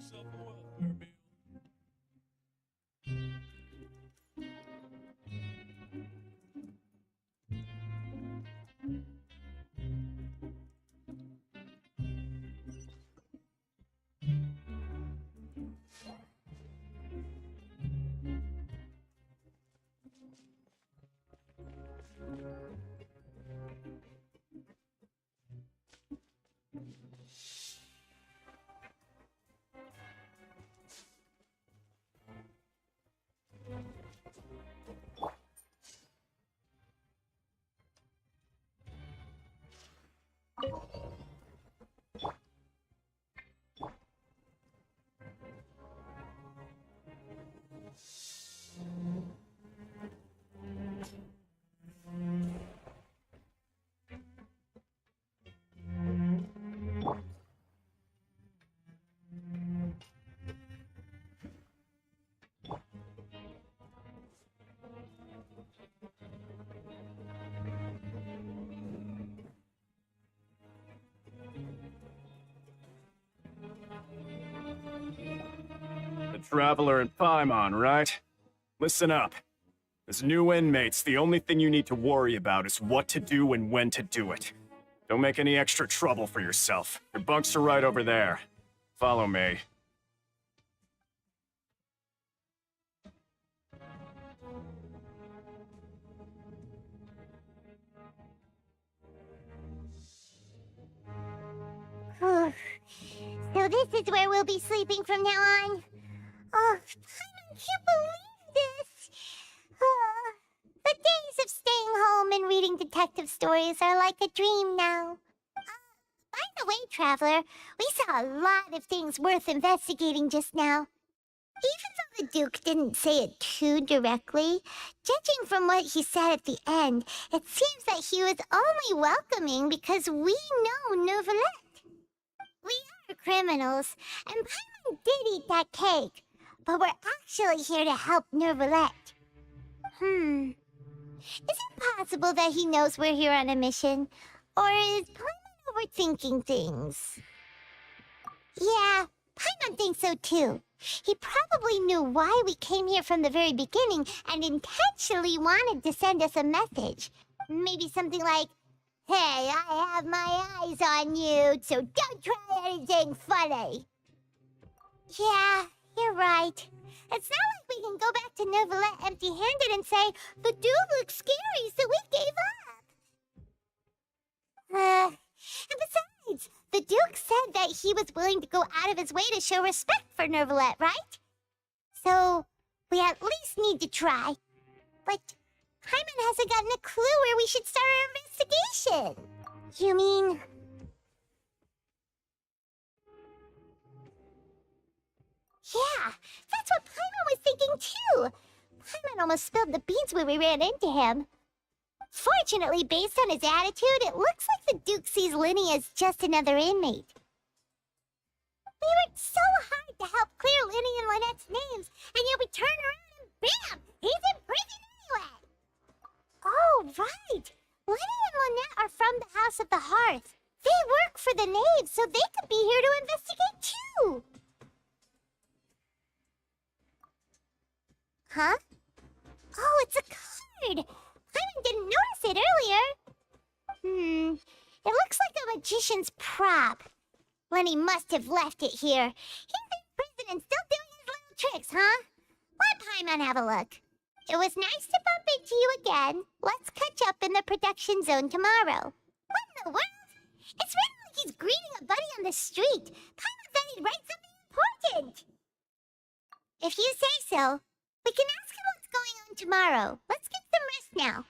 yourself a welfare meal. The Traveler and Paimon, right? Listen up. As new inmates, the only thing you need to worry about is what to do and when to do it. Don't make any extra trouble for yourself. Your bunks are right over there. Follow me. So this is where we'll be sleeping from now on? Oh, I can't believe this! The days of staying home and reading detective stories are like a dream now. By the way, Traveler, we saw a lot of things worth investigating just now. Even though the Duke didn't say it too directly, judging from what he said at the end, it seems that he was only welcoming because we know Neuvillette. We are criminals, and Paimon did eat that cake, but we're actually here to help Neuvillette. Is it possible that he knows we're here on a mission? Or is Paimon overthinking things? Yeah, Paimon thinks so too. He probably knew why we came here from the very beginning and intentionally wanted to send us a message. Maybe something like, "Hey, I have my eyes on you, so don't try anything funny." Yeah, you're right. It's not like we can go back to Neuvillette empty-handed and say, "The dude looks scary, so we gave up." And besides, the Duke said that he was willing to go out of his way to show respect for Neuvillette, right? So, we at least need to try. But Paimon hasn't gotten a clue where we should start our investigation. You mean... Yeah, that's what Paimon was thinking too. Paimon almost spilled the beans when we ran into him. Fortunately, based on his attitude, it looks like the Duke sees Linny as just another inmate. We worked so hard to help clear Linny and Lynette's names, and yet we turn around and bam! He's in prison anyway! Oh, right! Linny and Lynette are from the House of the Hearth. They work for the Knaves, so they could be here to investigate too! Huh? Oh, it's a card! Paimon didn't notice it earlier. It looks like a magician's prop. Lenny must have left it here. He's in prison and still doing his little tricks, huh? Let Paimon have a look. It was nice to bump into you again. Let's catch up in the production zone tomorrow. What in the world? It's written like he's greeting a buddy on the street. Paimon said he'd write something important. If you say so. We can ask him what's going on tomorrow. Let's get some rest now.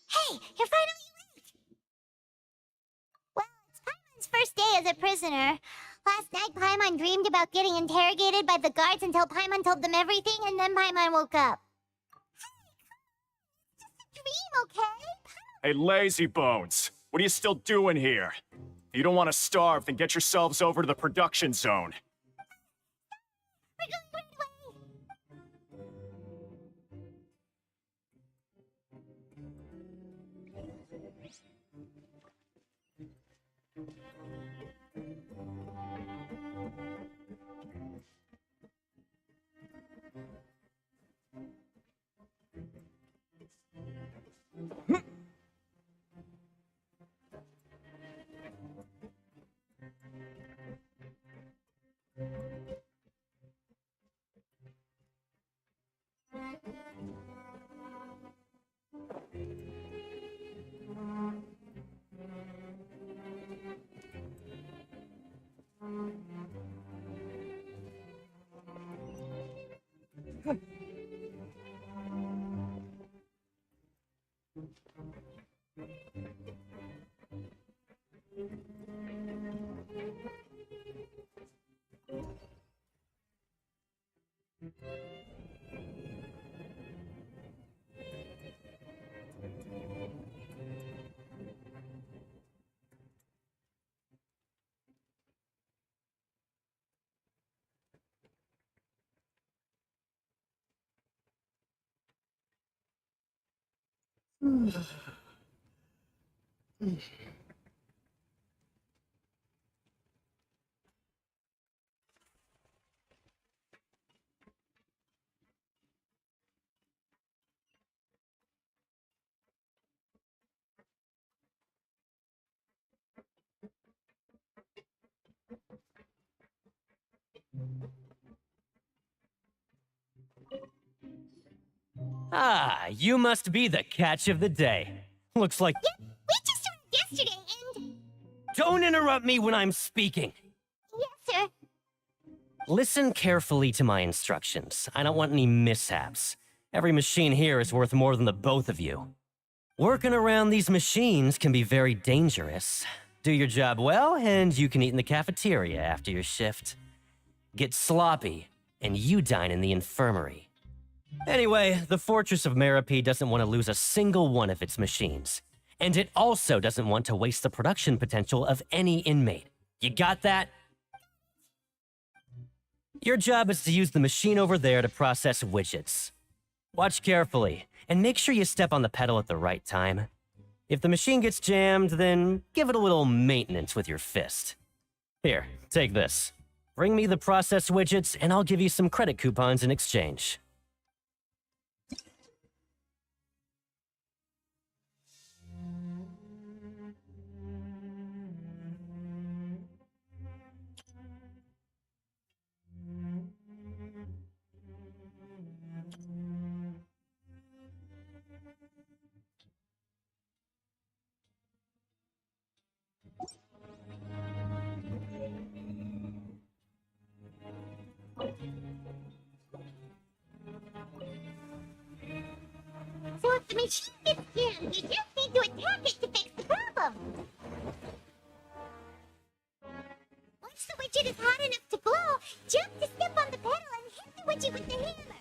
Hey, you're finally late! Well, it's Paimon's first day as a prisoner. Last night, Paimon dreamed about getting interrogated by the guards until Paimon told them everything, and then Paimon woke up. Hey, come on. It's just a dream, okay? Hey, lazy bones. What are you still doing here? If you don't want to starve, then get yourselves over to the production zone. We're going right Ah, you must be the catch of the day. Looks like... Yep, we just arrived yesterday and... Don't interrupt me when I'm speaking! Yes, sir. Listen carefully to my instructions. I don't want any mishaps. Every machine here is worth more than the both of you. Working around these machines can be very dangerous. Do your job well, and you can eat in the cafeteria after your shift. Get sloppy, and you dine in the infirmary. Anyway, the Fortress of M.S.A doesn't want to lose a single one of its machines. And it also doesn't want to waste the production potential of any inmate. You got that? Your job is to use the machine over there to process widgets. Watch carefully, and make sure you step on the pedal at the right time. If the machine gets jammed, then give it a little maintenance with your fist. Here, take this. Bring me the processed widgets, and I'll give you some credit coupons in exchange. So if the machine gets jammed, you just need to attack it to fix the problem. Once the widget is hot enough to glow, jump to step on the pedal and hit the widget with the hammer.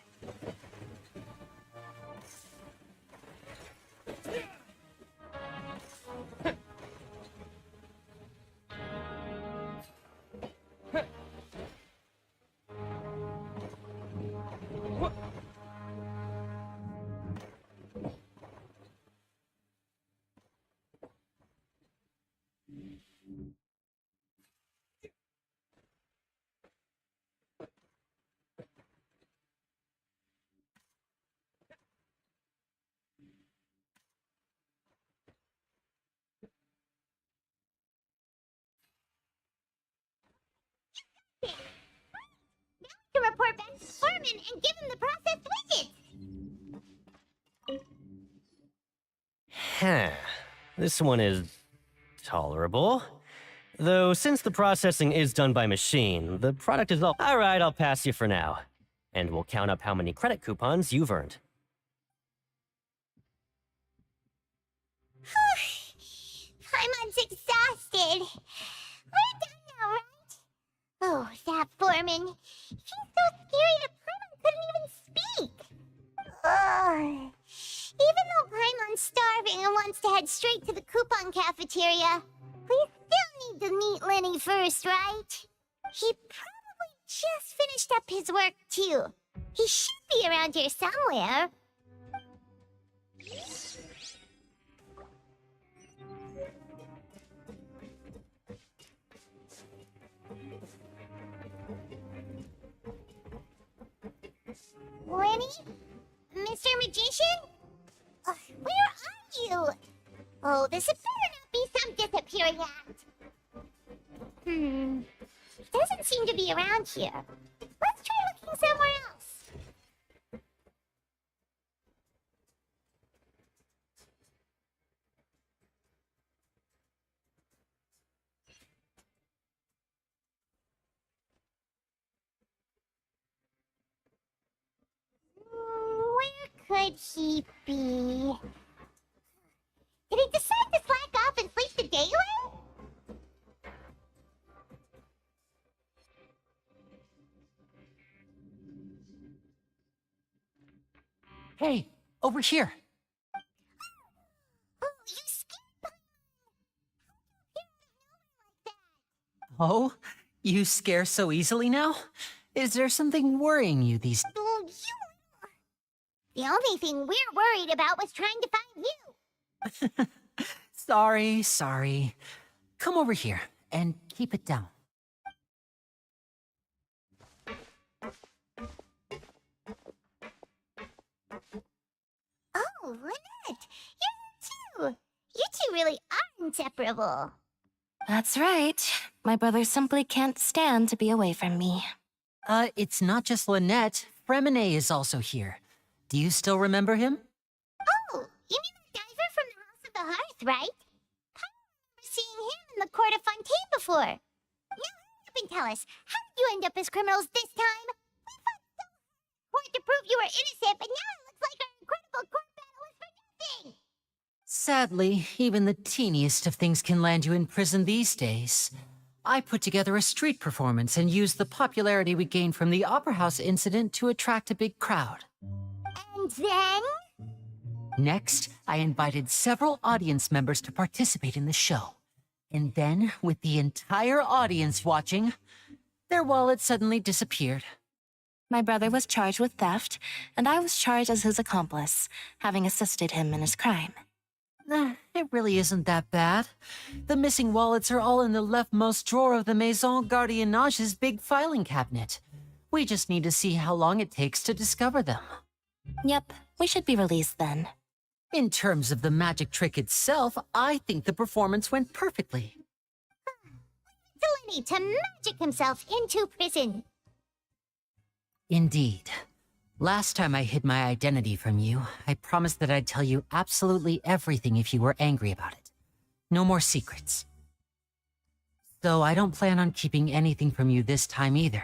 Now we can report back to Foreman and give him the processed widget. Huh. This one is tolerable. Though, since the processing is done by machine, the product is all... Alright, I'll pass you for now. And we'll count up how many credit coupons you've earned. Paimon's exhausted. We're done now, right? Oh, that Foreman. He's so scary that Paimon couldn't even speak. Ugh. Even though Paimon's starving and wants to head straight to the coupon cafeteria, we still need to meet Lenny first, right? He probably just finished up his work, too. He should be around here somewhere. Lenny? Mr. Magician? Where are you? Oh, this had better not be some disappearing act. Doesn't seem to be around here. Let's try looking somewhere else. Where could he be? Did he decide to slack off and sleep the day away? Hey, over here. Oh, you scared me. Oh, you scare so easily now? Is there something worrying you these... Oh, you... The only thing we're worried about was trying to find you. Sorry. Come over here and keep it down. Oh, Lynette, you're here too. You two really are inseparable. That's right. My brother simply can't stand to be away from me. It's not just Lynette. Fremine is also here. Do you still remember him? Oh, you mean the diver from the House of the Hearth, right? I remember seeing him in the court of Fontaine before. Now hurry up and tell us, how did you end up as criminals this time? We fought so hard to prove you were innocent, but now it looks like our incredible court battle was for nothing. Sadly, even the teeniest of things can land you in prison these days. I put together a street performance and used the popularity we gained from the Opera House incident to attract a big crowd. And then? Next, I invited several audience members to participate in the show. And then, with the entire audience watching, their wallet suddenly disappeared. My brother was charged with theft, and I was charged as his accomplice, having assisted him in his crime. It really isn't that bad. The missing wallets are all in the leftmost drawer of the Maison Gardiennage's big filing cabinet. We just need to see how long it takes to discover them. Yep, we should be released then. In terms of the magic trick itself, I think the performance went perfectly. Delaney to magic himself into prison. Indeed. Last time I hid my identity from you, I promised that I'd tell you absolutely everything if you were angry about it. No more secrets. So I don't plan on keeping anything from you this time either.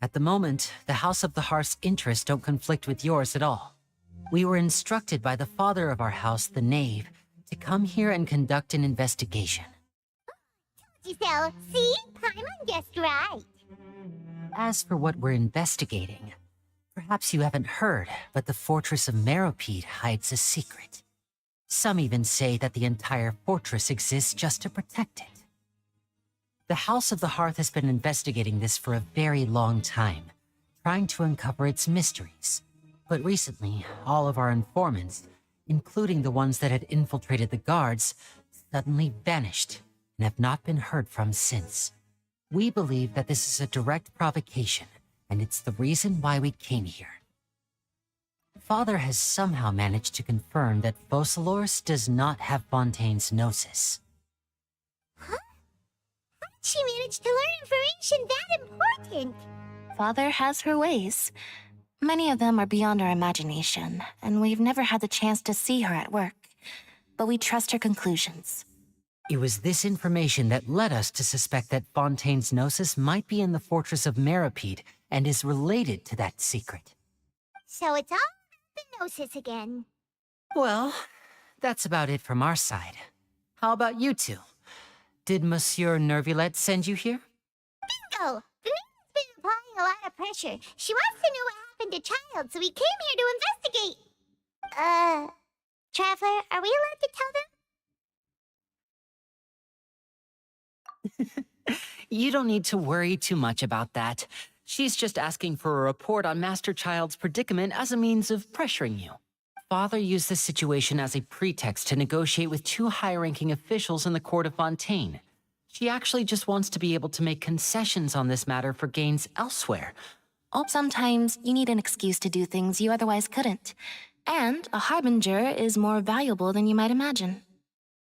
At the moment, the House of the Hearth's interests don't conflict with yours at all. We were instructed by the father of our house, the Knave, to come here and conduct an investigation. Giselle, see? Paimon guessed right. As for what we're investigating, perhaps you haven't heard, but the fortress of Meropide hides a secret. Some even say that the entire fortress exists just to protect it. The House of the Hearth has been investigating this for a very long time, trying to uncover its mysteries. But recently, all of our informants, including the ones that had infiltrated the guards, suddenly vanished and have not been heard from since. We believe that this is a direct provocation, and it's the reason why we came here. Father has somehow managed to confirm that Focalors does not have Fontaine's gnosis. Huh? How did she manage to learn information that important? Father has her ways. Many of them are beyond our imagination, and we've never had the chance to see her at work. But we trust her conclusions. It was this information that led us to suspect that Fontaine's gnosis might be in the fortress of Meropide and is related to that secret. So it's all about the gnosis again. Well, that's about it from our side. How about you two? Did Monsieur Nervulette send you here? Bingo! The Navy's been applying a lot of pressure. She wants to know what happened to Child, so we came here to investigate. Traveler, are we allowed to tell them? You don't need to worry too much about that. She's just asking for a report on Master Child's predicament as a means of pressuring you. Father used this situation as a pretext to negotiate with two high-ranking officials in the court of Fontaine. She actually just wants to be able to make concessions on this matter for gains elsewhere. Sometimes you need an excuse to do things you otherwise couldn't. And a harbinger is more valuable than you might imagine.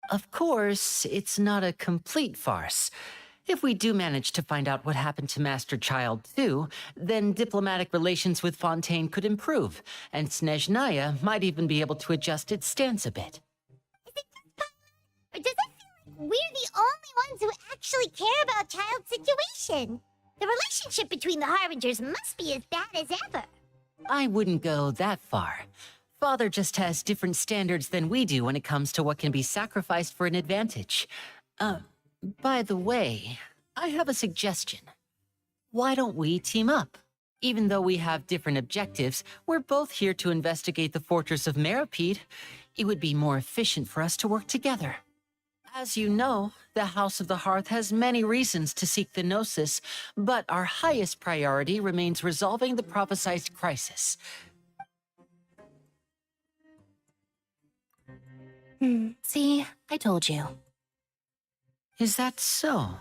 Of course, it's not a complete farce. If we do manage to find out what happened to Master Child too, then diplomatic relations with Fontaine could improve, and Snezhnaya might even be able to adjust its stance a bit. Is it just Paimon? Or does it feel like we're the only ones who actually care about Child's situation? The relationship between the Harbingers must be as bad as ever. I wouldn't go that far. Father just has different standards than we do when it comes to what can be sacrificed for an advantage. By the way, I have a suggestion. Why don't we team up? Even though we have different objectives, we're both here to investigate the fortress of Meropide. It would be more efficient for us to work together. As you know, the House of the Hearth has many reasons to seek the Gnosis, but our highest priority remains resolving the prophesized crisis. See, I told you. Is that so?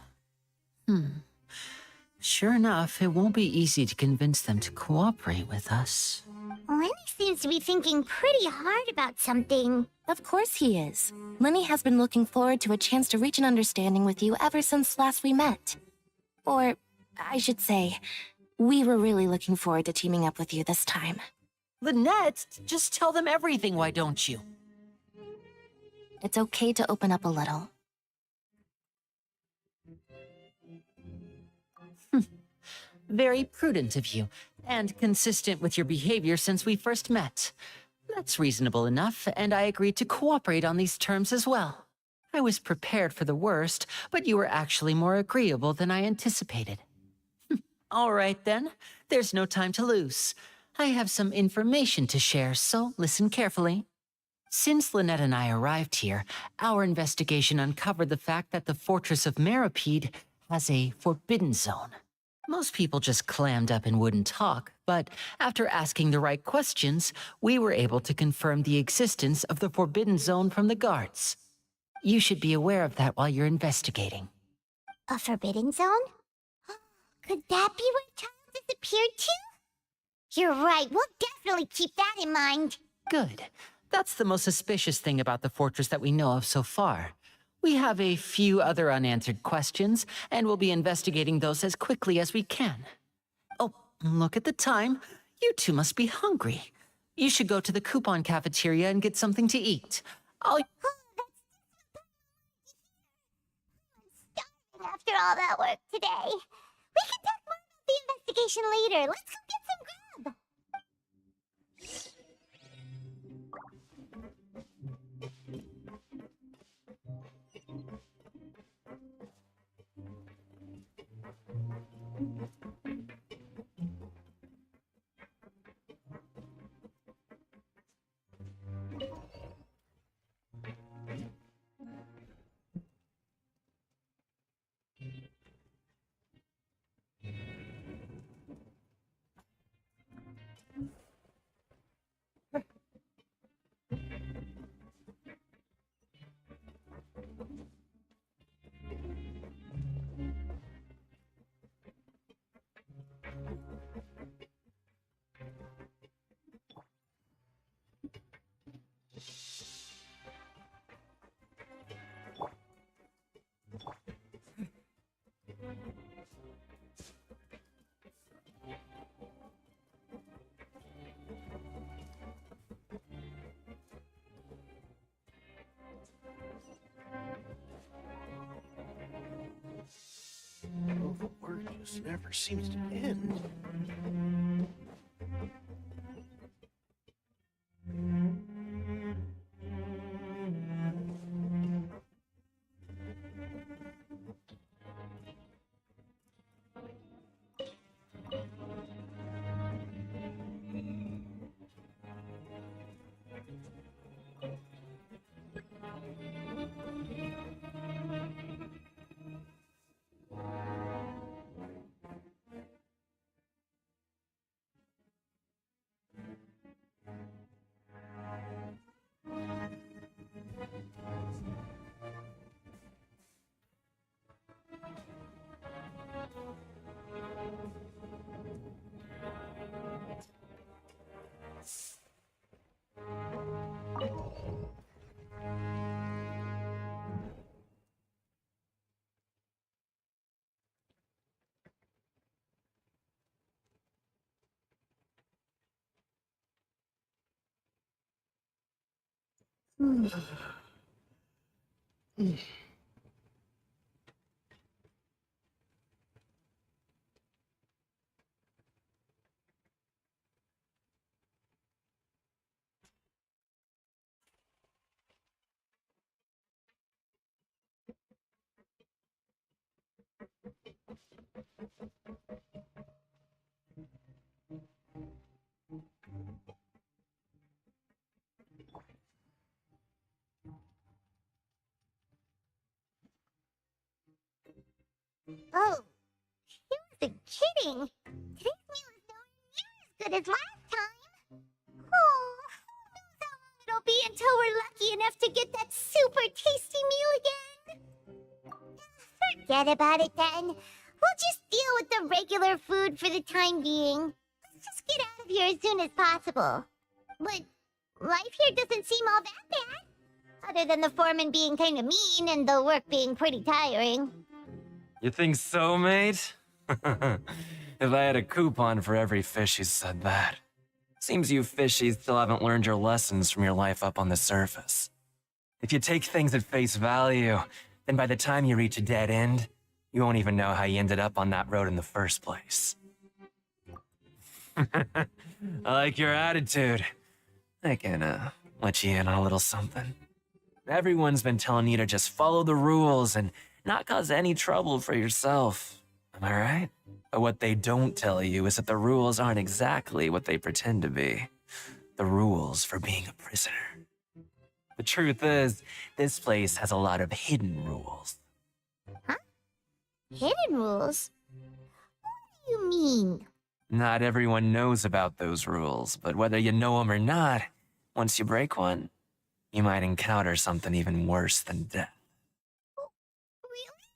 Sure enough, it won't be easy to convince them to cooperate with us. Lenny seems to be thinking pretty hard about something. Of course he is. Lenny has been looking forward to a chance to reach an understanding with you ever since last we met. Or, I should say, we were really looking forward to teaming up with you this time. Lynette, just tell them everything, why don't you? It's okay to open up a little. Very prudent of you, and consistent with your behavior since we first met. That's reasonable enough, and I agreed to cooperate on these terms as well. I was prepared for the worst, but you were actually more agreeable than I anticipated. All right then, there's no time to lose. I have some information to share, so listen carefully. Since Lynette and I arrived here, our investigation uncovered the fact that the Fortress of M.S.A has a forbidden zone. Most people just clammed up and wouldn't talk, but after asking the right questions, we were able to confirm the existence of the forbidden zone from the guards. You should be aware of that while you're investigating. A forbidden zone? Could that be where Child disappeared to? You're right, we'll definitely keep that in mind. Good. That's the most suspicious thing about the fortress that we know of so far. We have a few other unanswered questions, and we'll be investigating those as quickly as we can. Oh, look at the time. You two must be hungry. You should go to the coupon cafeteria and get something to eat. Starving after all that work today. We can talk more about the investigation later. Let's go get some grub. Oh, the work just never seems to end. Oh, he wasn't kidding. Today's meal is nowhere near as good as last time. Oh, who knows how long it'll be until we're lucky enough to get that super tasty meal again. Forget about it then. We'll just deal with the regular food for the time being. Let's just get out of here as soon as possible. But life here doesn't seem all that bad. Other than the foreman being kind of mean and the work being pretty tiring. You think so, mate? If I had a coupon for every fish who said that. Seems you fishies still haven't learned your lessons from your life up on the surface. If you take things at face value, then by the time you reach a dead end, you won't even know how you ended up on that road in the first place. I like your attitude. I can, let you in on a little something. Everyone's been telling you to just follow the rules and not cause any trouble for yourself. Am I right? But what they don't tell you is that the rules aren't exactly what they pretend to be. The rules for being a prisoner. The truth is, this place has a lot of hidden rules. Huh? Hidden rules? What do you mean? Not everyone knows about those rules, but whether you know them or not, once you break one, you might encounter something even worse than death. Really?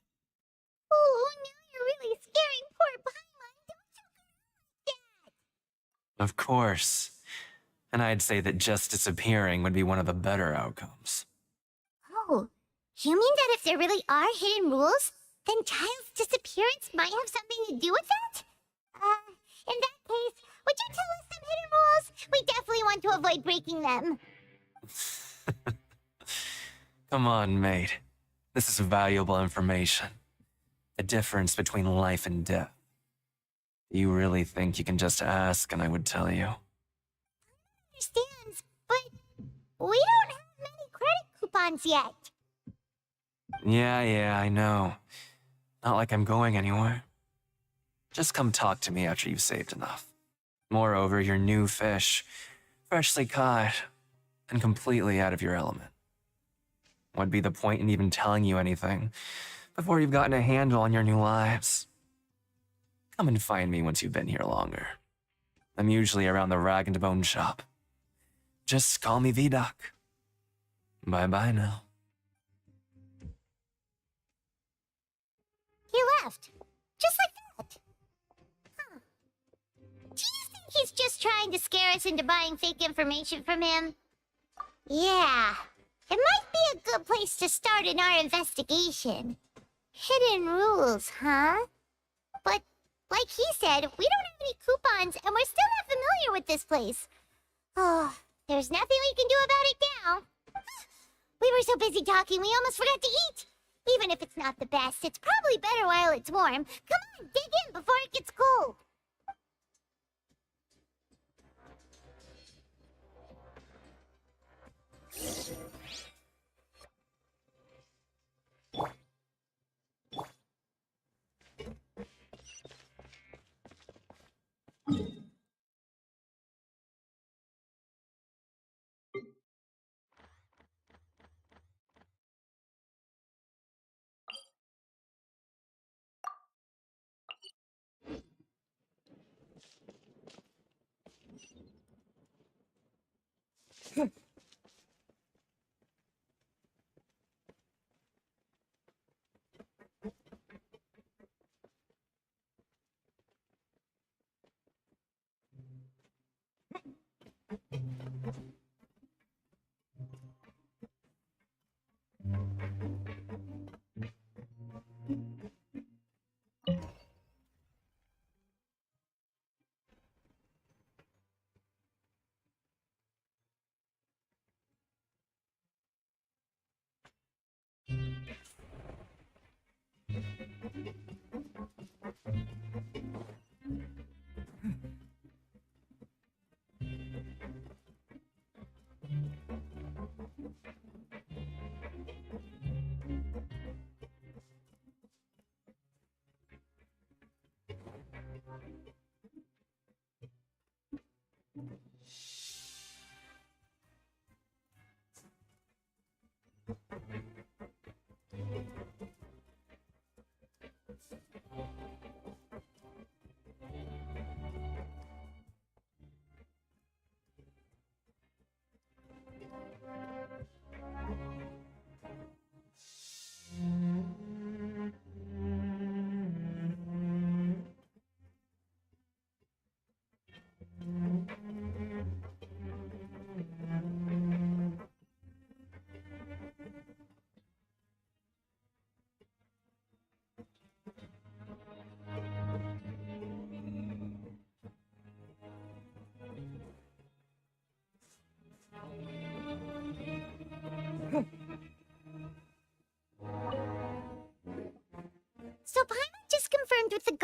Oh, now you're really scaring poor Paimon. Don't you go like that. Of course. And I'd say that just disappearing would be one of the better outcomes. Oh, you mean that if there really are hidden rules, then Child's disappearance might have something to do with that? In that case, would you tell us some hidden rules? We definitely want to avoid breaking them. Come on, mate. This is valuable information. The difference between life and death. Do you really think you can just ask and I would tell you? Understands, but we don't have many credit coupons yet. Yeah, I know. Not like I'm going anywhere. Just come talk to me after you've saved enough. Moreover, you're new fish, freshly caught, and completely out of your element. What'd be the point in even telling you anything before you've gotten a handle on your new lives? Come and find me once you've been here longer. I'm usually around the rag and bone shop. Just call me V-Doc. Bye-bye now. He left. Just like that. Huh. Do you think he's just trying to scare us into buying fake information from him? Yeah. It might be a good place to start in our investigation. Hidden rules, huh? But, like he said, we don't have any coupons and we're still not familiar with this place. Oh, there's nothing we can do about it now. We were so busy talking, we almost forgot to eat. Even if it's not the best, it's probably better while it's warm. Come on, dig in before it gets cold.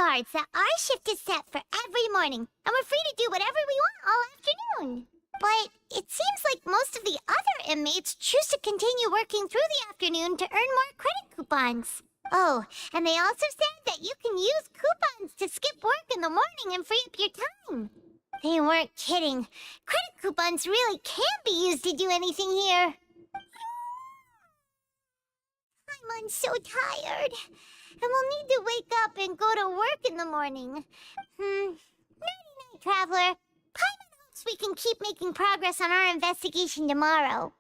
guards that our shift is set for every morning, and we're free to do whatever we want all afternoon. But it seems like most of the other inmates choose to continue working through the afternoon to earn more credit coupons. Oh, and they also said that you can use coupons to skip work in the morning and free up your time. They weren't kidding. Credit coupons really can't be used to do anything here. I'm so tired. And we'll need to wake up and go to work in the morning. Nighty-night, Traveler. Paimon hopes we can keep making progress on our investigation tomorrow.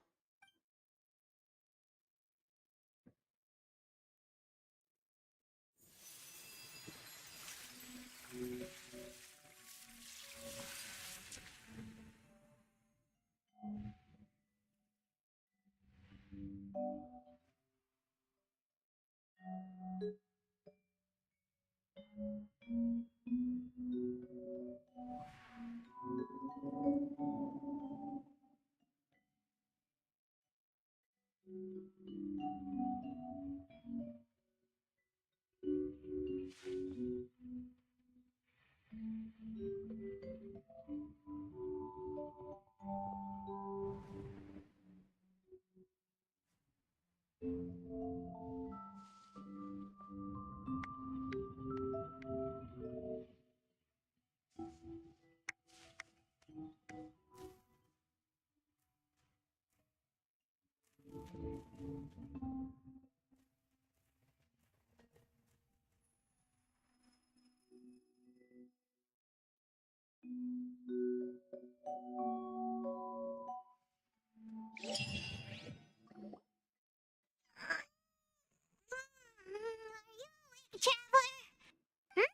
Traveler?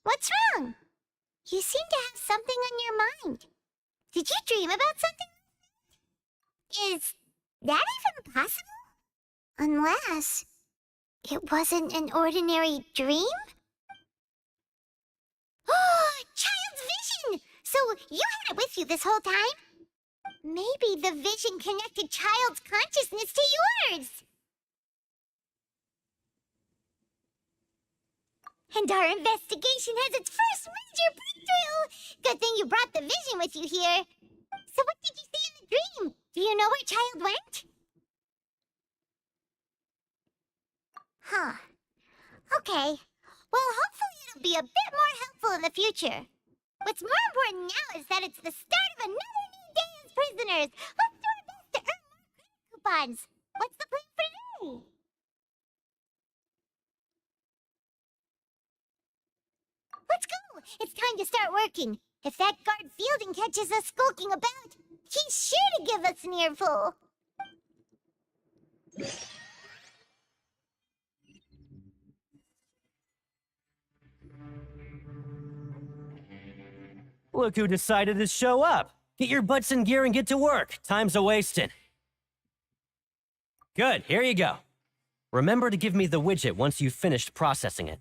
What's wrong? You seem to have something on your mind. Did you dream about something? Is that even possible? Unless it wasn't an ordinary dream? Oh, child's vision! So you had it with you this whole time? Maybe the vision connected child's consciousness to yours. And our investigation has its first major breakthrough! Good thing you brought the vision with you here. So what did you see in the dream? Do you know where Child went? Huh. Okay. Well, hopefully it'll be a bit more helpful in the future. What's more important now is that it's the start of another new day as prisoners. Let's do our best to earn more credit coupons. What's the plan for today? Let's go! It's time to start working. If that guard Fielding catches us skulking about, he's sure to give us an earful. Look who decided to show up. Get your butts in gear and get to work. Time's a-wasting. Good, here you go. Remember to give me the widget once you've finished processing it.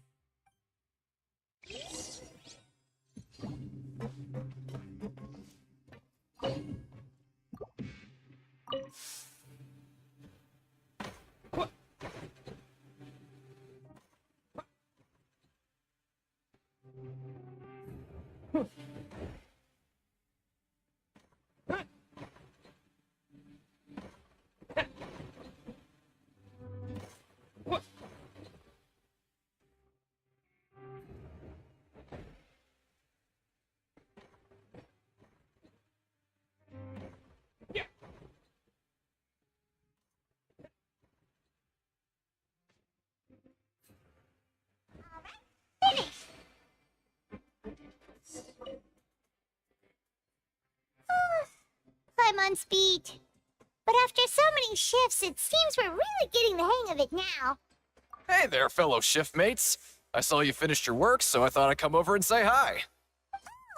I'm on speed. But after so many shifts, it seems we're really getting the hang of it now. Hey there, fellow shift mates. I saw you finished your work, so I thought I'd come over and say hi.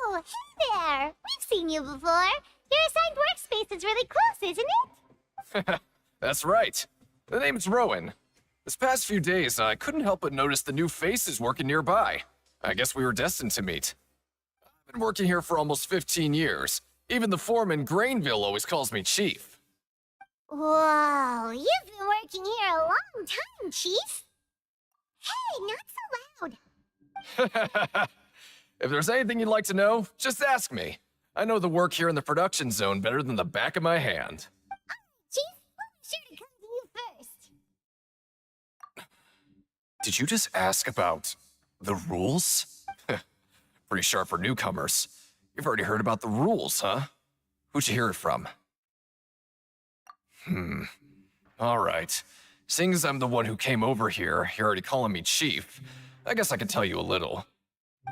Oh, hey there! We've seen you before. Your assigned workspace is really close, isn't it? That's right. The name's Rowan. This past few days, I couldn't help but notice the new faces working nearby. I guess we were destined to meet. I've been working here for almost 15 years. Even the foreman, Grainville, always calls me Chief. Whoa, you've been working here a long time, Chief. Hey, not so loud. If there's anything you'd like to know, just ask me. I know the work here in the production zone better than the back of my hand. Chief, I'll be sure to come to you first. Did you just ask about the rules? Pretty sharp for newcomers. You've already heard about the rules, huh? Who'd you hear it from? All right. Seeing as I'm the one who came over here, you're already calling me Chief. I guess I can tell you a little.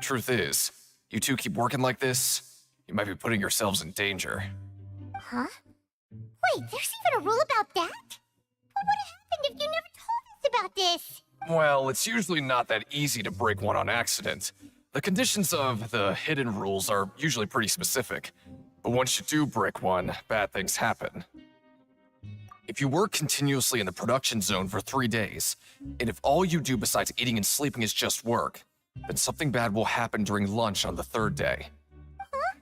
Truth is, you two keep working like this, you might be putting yourselves in danger. Huh? Wait, there's even a rule about that? What would have happened if you never told us about this? Well, it's usually not that easy to break one on accident. The conditions of the hidden rules are usually pretty specific. But once you do break one, bad things happen. If you work continuously in the production zone for 3 days, and if all you do besides eating and sleeping is just work, then something bad will happen during lunch on the 3rd day. Huh?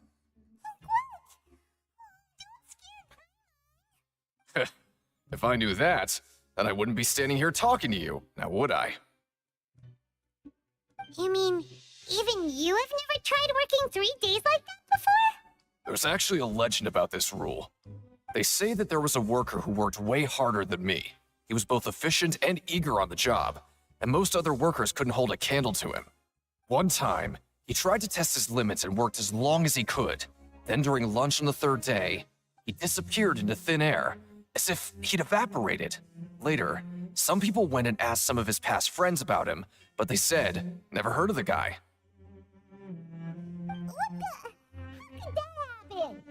Like what? If I knew that, then I wouldn't be standing here talking to you, now would I? You mean, even you have never tried working 3 days like that before? There's actually a legend about this rule. They say that there was a worker who worked way harder than me. He was both efficient and eager on the job, and most other workers couldn't hold a candle to him. One time, he tried to test his limits and worked as long as he could. Then during lunch on the 3rd day, he disappeared into thin air, as if he'd evaporated. Later, some people went and asked some of his past friends about him, but they said, never heard of the guy. What the? How did that happen?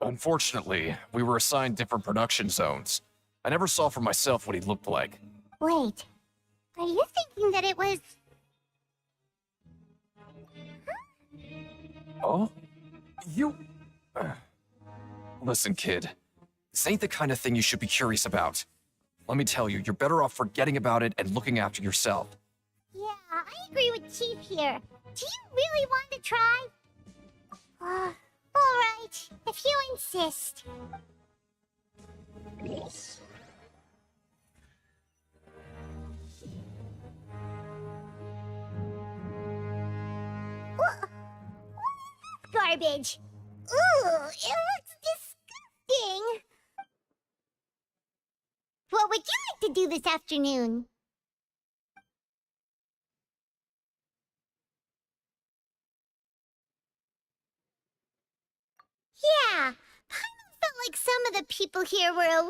Unfortunately, we were assigned different production zones. I never saw for myself what he looked like. Wait, are you thinking that it was... Oh? You... Listen, kid. This ain't the kind of thing you should be curious about. Let me tell you, you're better off forgetting about it and looking after yourself. Yeah, I agree with Chief here. Do you really want to try? Alright, if you insist. What? Garbage. Ooh, it looks disgusting. What would you like to do this afternoon? Yeah, Paimon felt like some of the people here were a little...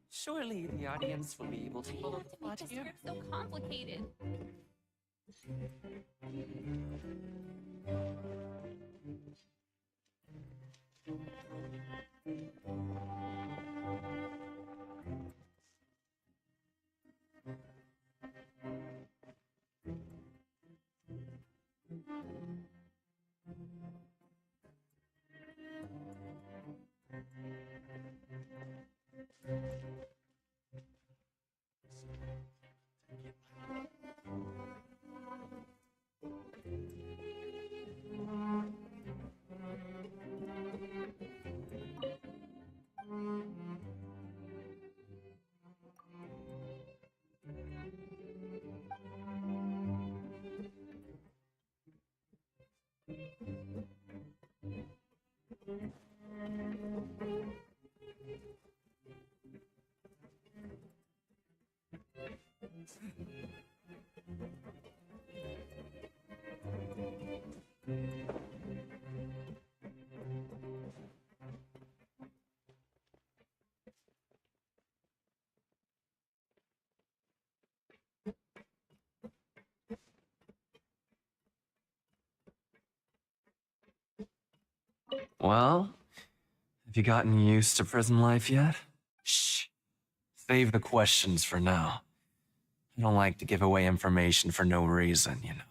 Surely the audience will be able to follow the plot here. So complicated. Well, have you gotten used to prison life yet? Shh. Save the questions for now. I don't like to give away information for no reason, you know.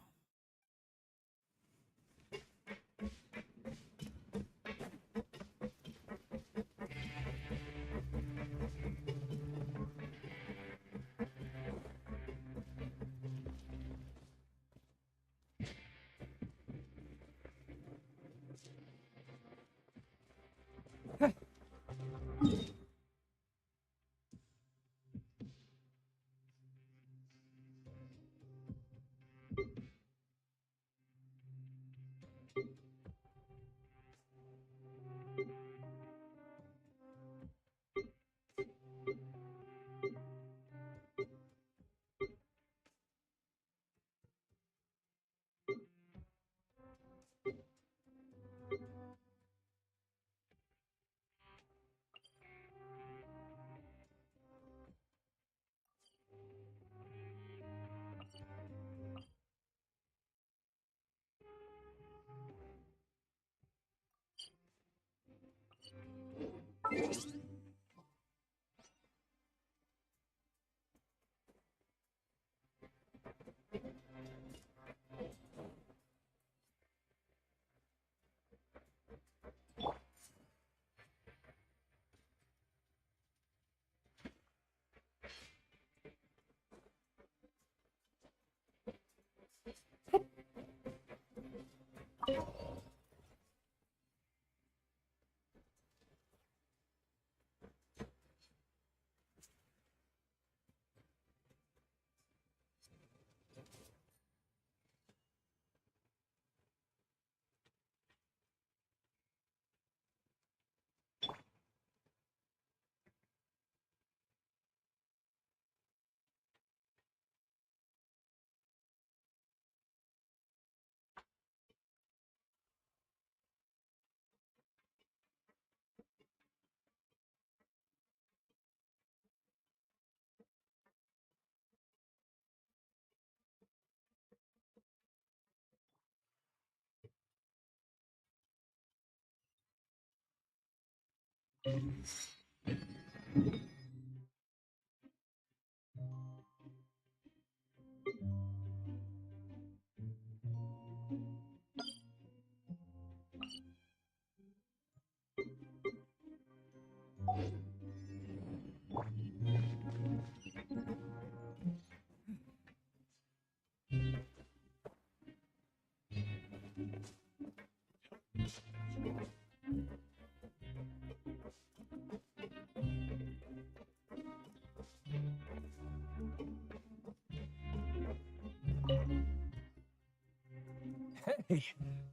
Hey,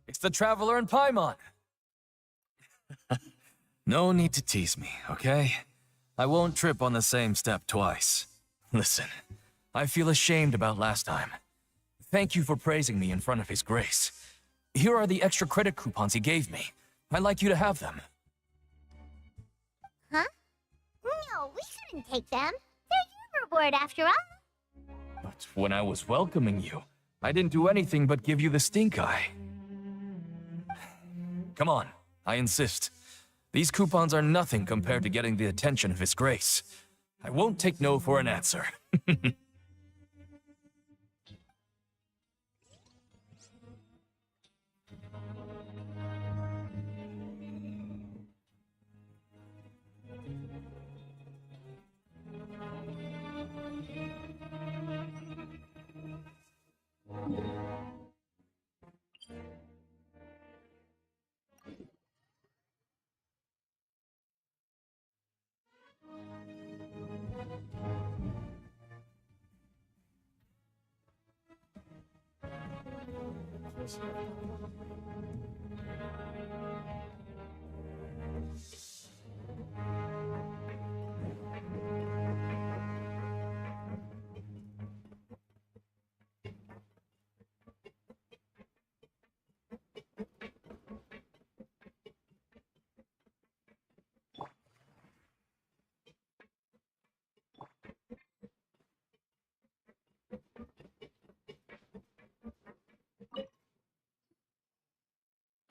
it's the Traveler and Paimon. No need to tease me, okay? I won't trip on the same step twice. Listen, I feel ashamed about last time. Thank you for praising me in front of His Grace. Here are the extra credit coupons he gave me. I'd like you to have them. Huh? No, we shouldn't take them. They're your reward after all. But when I was welcoming you, I didn't do anything but give you the stink eye. Come on, I insist. These coupons are nothing compared to getting the attention of His Grace. I won't take no for an answer.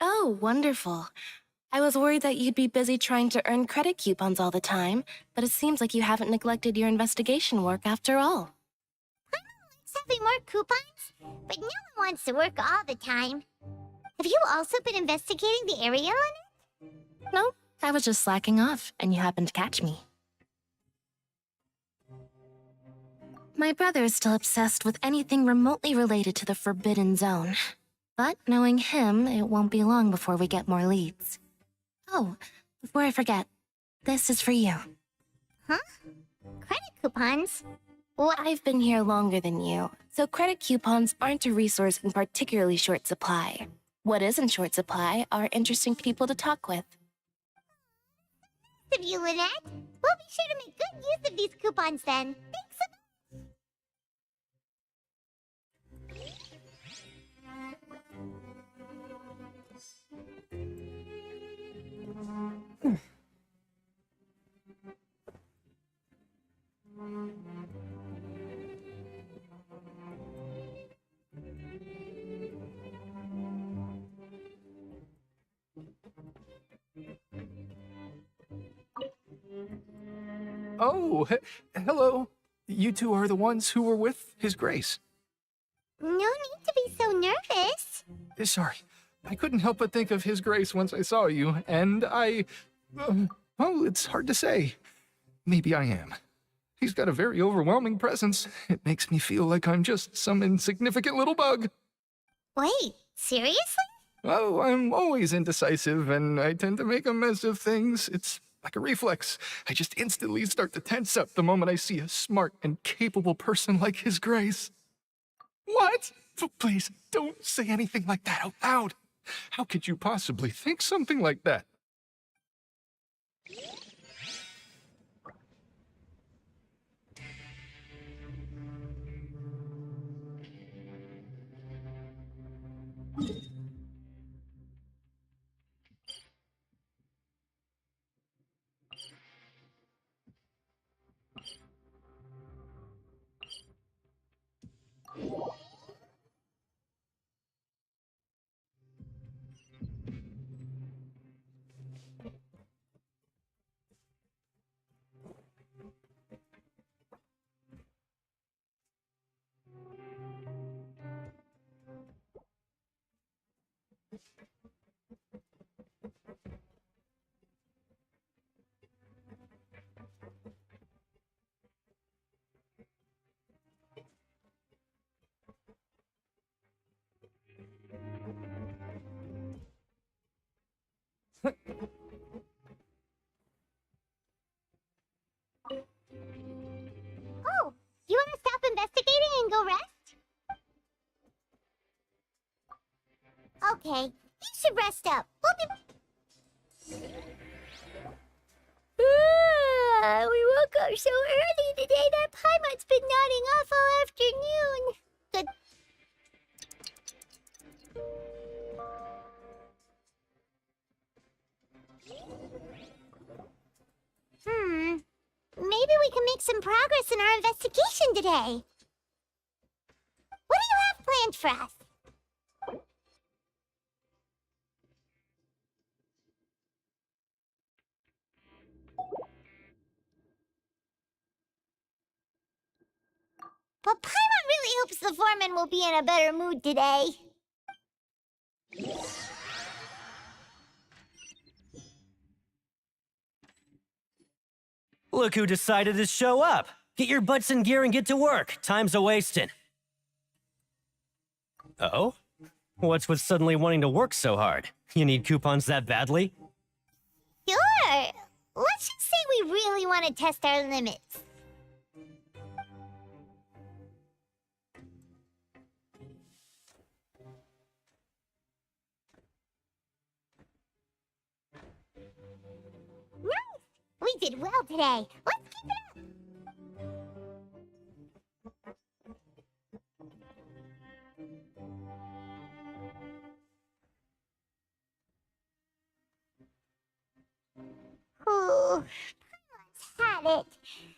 Oh, wonderful. I was worried that you'd be busy trying to earn credit coupons all the time, but it seems like you haven't neglected your investigation work after all. Having more coupons, but no one wants to work all the time. Have you also been investigating the area on it? No, I was just slacking off, and you happened to catch me. My brother is still obsessed with anything remotely related to the Forbidden Zone. But knowing him, it won't be long before we get more leads. Oh, before I forget, this is for you. Huh? Credit coupons? I've been here longer than you, so credit coupons aren't a resource in particularly short supply. What is in short supply are interesting people to talk with. Of you, Lynette. We'll be sure to make good use of these coupons then. Thanks so much. Oh, hello. You two are the ones who were with His Grace. No need to be so nervous. Sorry, I couldn't help but think of His Grace once I saw you, and well, it's hard to say. Maybe I am. He's got a very overwhelming presence. It makes me feel like I'm just some insignificant little bug. Wait, seriously? Oh, I'm always indecisive, and I tend to make a mess of things. It's like a reflex. I just instantly start to tense up the moment I see a smart and capable person like His Grace. What? Please, don't say anything like that out loud. How could you possibly think something like that? Oh, you want to stop investigating and go rest? Okay, you should rest up. We'll be... we woke up so early today that Paimon's been nodding off all afternoon. Good. Maybe we can make some progress in our investigation today. What do you have planned for us? But Paimon really hopes the foreman will be in a better mood today. Look who decided to show up. Get your butts in gear and get to work. Time's a-wasting. Oh? What's with suddenly wanting to work so hard? You need coupons that badly? Sure. Let's just say we really want to test our limits. Nice! We did well today. Let's keep it up. Ooh, Paimon's had it.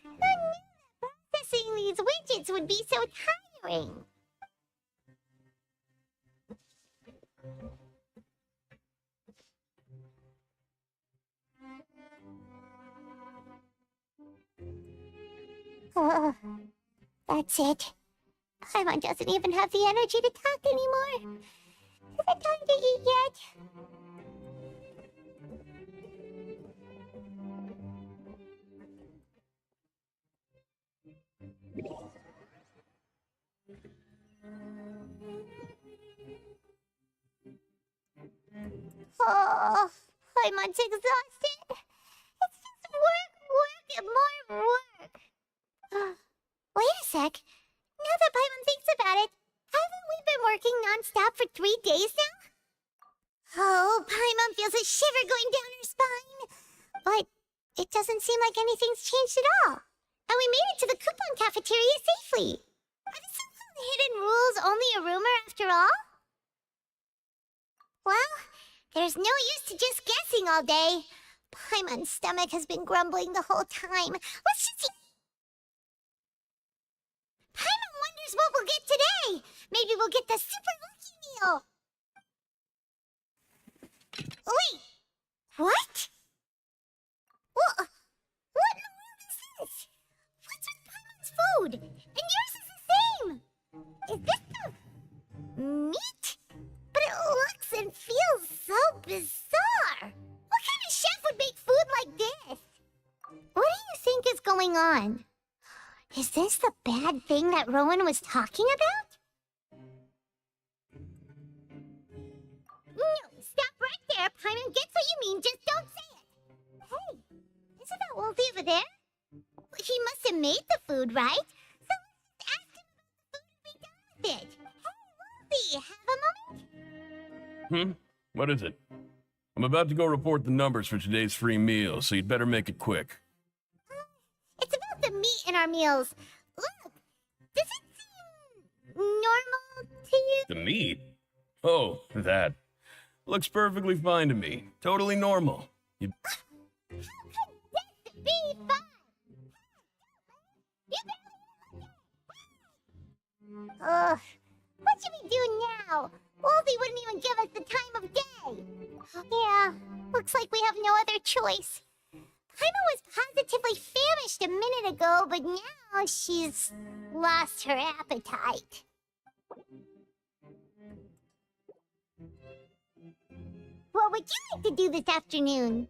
Who knew that processing these widgets would be so tiring? Uh, that's it. Paimon doesn't even have the energy to talk anymore. Is it time to eat yet? Oh, Paimon's exhausted. It's just work, and more work. Wait a sec. Now that Paimon thinks about it, haven't we been working non-stop for 3 days now? Oh, Paimon feels a shiver going down her spine. But it doesn't seem like anything's changed at all. And we made it to the coupon cafeteria safely. Are the so-called hidden rules only a rumor after all? Well, there's no use to just guessing all day. Paimon's stomach has been grumbling the whole time. Let's just eat. Paimon wonders what we'll get today. Maybe we'll get the super lucky meal. Wait, what? What in the world is this? What's with Paimon's food? And yours is the same. Is this the meat? But it looks and feels so bizarre. What kind of chef would make food like this? What do you think is going on? Is this the bad thing that Rowan was talking about? No, stop right there. Paimon gets what you mean, just don't say it. Hey, isn't that Wolfie over there? He must have made the food, right? So let's just ask him about the food and be done with it. Hey, Wolfie, have a moment? What is it? I'm about to go report the numbers for today's free meal, so you'd better make it quick. It's about the meat in our meals. Look, does it seem normal to you? The meat? Oh, that. Looks perfectly fine to me. Totally normal. You... How could this be fun? Ugh, what should we do now? Wolfie wouldn't even give us the time of day. Yeah, looks like we have no other choice. Paimon was positively famished a minute ago, but now she's lost her appetite. What would you like to do this afternoon?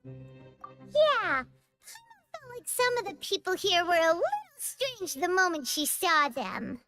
Yeah, Paimon felt like some of the people here were a little strange the moment she saw them.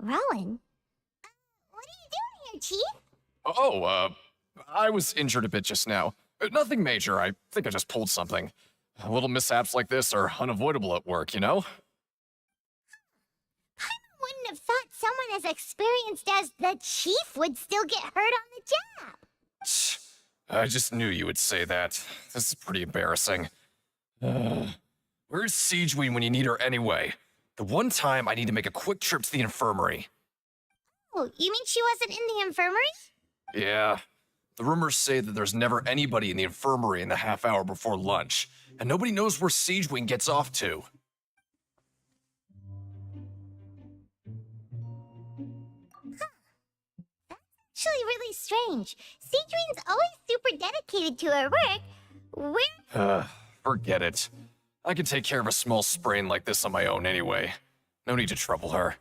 Rowan? What are you doing here, Chief? I was injured a bit just now. Nothing major, I think I just pulled something. Little mishaps like this are unavoidable at work, you know? Wouldn't have thought someone as experienced as the chief would still get hurt on the job. I just knew you would say that. This is pretty embarrassing. Where's Siegeween when you need her anyway? The one time I need to make a quick trip to the infirmary. Oh, you mean she wasn't in the infirmary? Yeah. The rumors say that there's never anybody in the infirmary in the half hour before lunch, and nobody knows where Siegeween gets off to. Actually really strange. Cedrine's always super dedicated to her work. Forget it. I can take care of a small sprain like this on my own anyway. No need to trouble her.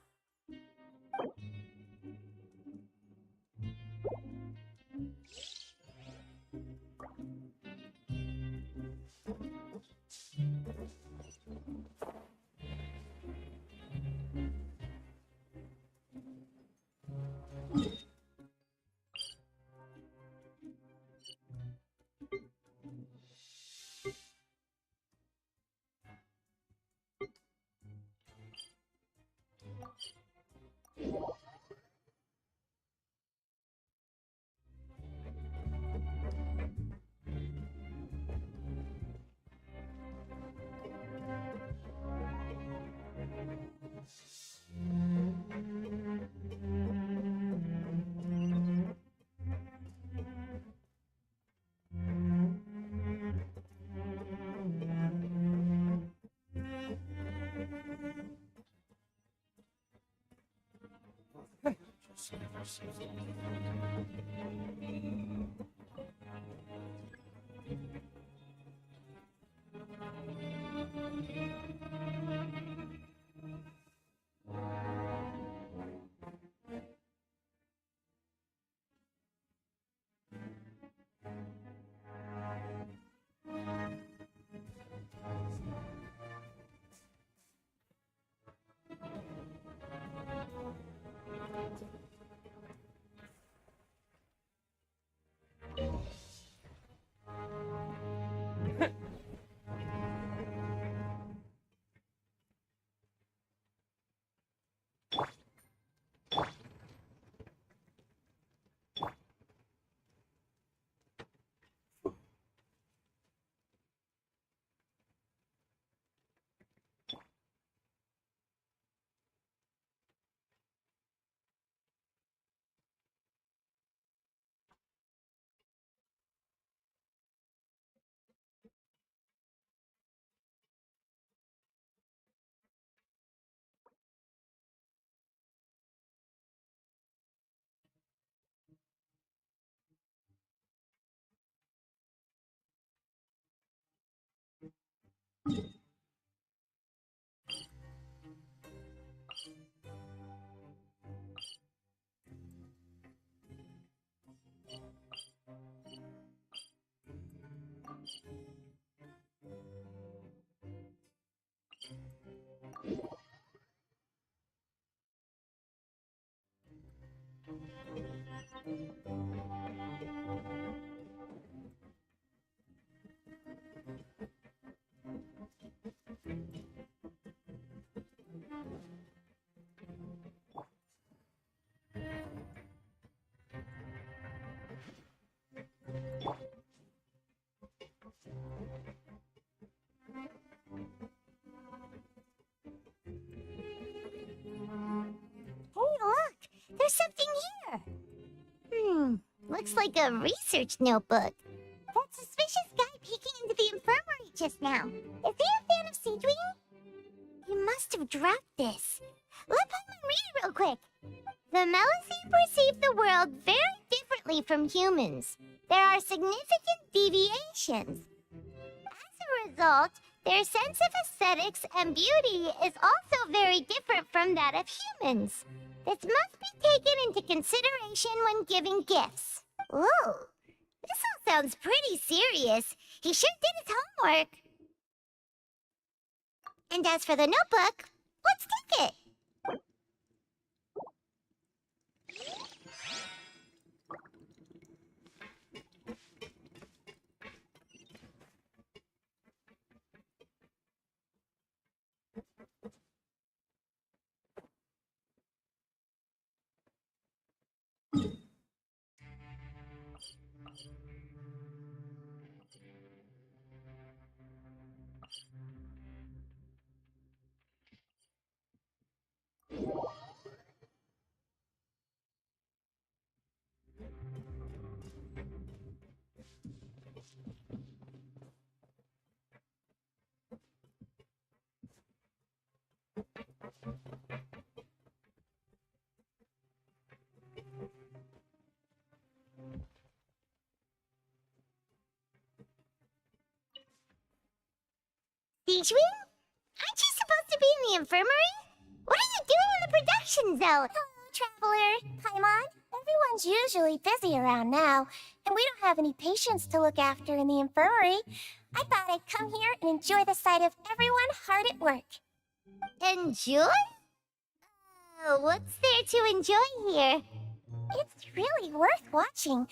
Hey, look! There's something here! Looks like a research notebook. That suspicious guy peeking into the infirmary just now. Is he a fan of Cedrine? You must have dropped this. Let Paimon read it real quick. The Melusine perceive the world very differently from humans. There are significant deviations. As a result, their sense of aesthetics and beauty is also very different from that of humans. This must be taken into consideration when giving gifts. Ooh, this all sounds pretty serious. He sure did his homework. And as for the notebook, let's take it. Dijwin? Aren't you supposed to be in the infirmary? What are you doing in the production zone? Hello, Traveler. Paimon. Everyone's usually busy around now, and we don't have any patients to look after in the infirmary. I thought I'd come here and enjoy the sight of everyone hard at work. Enjoy? What's there to enjoy here? It's really worth watching.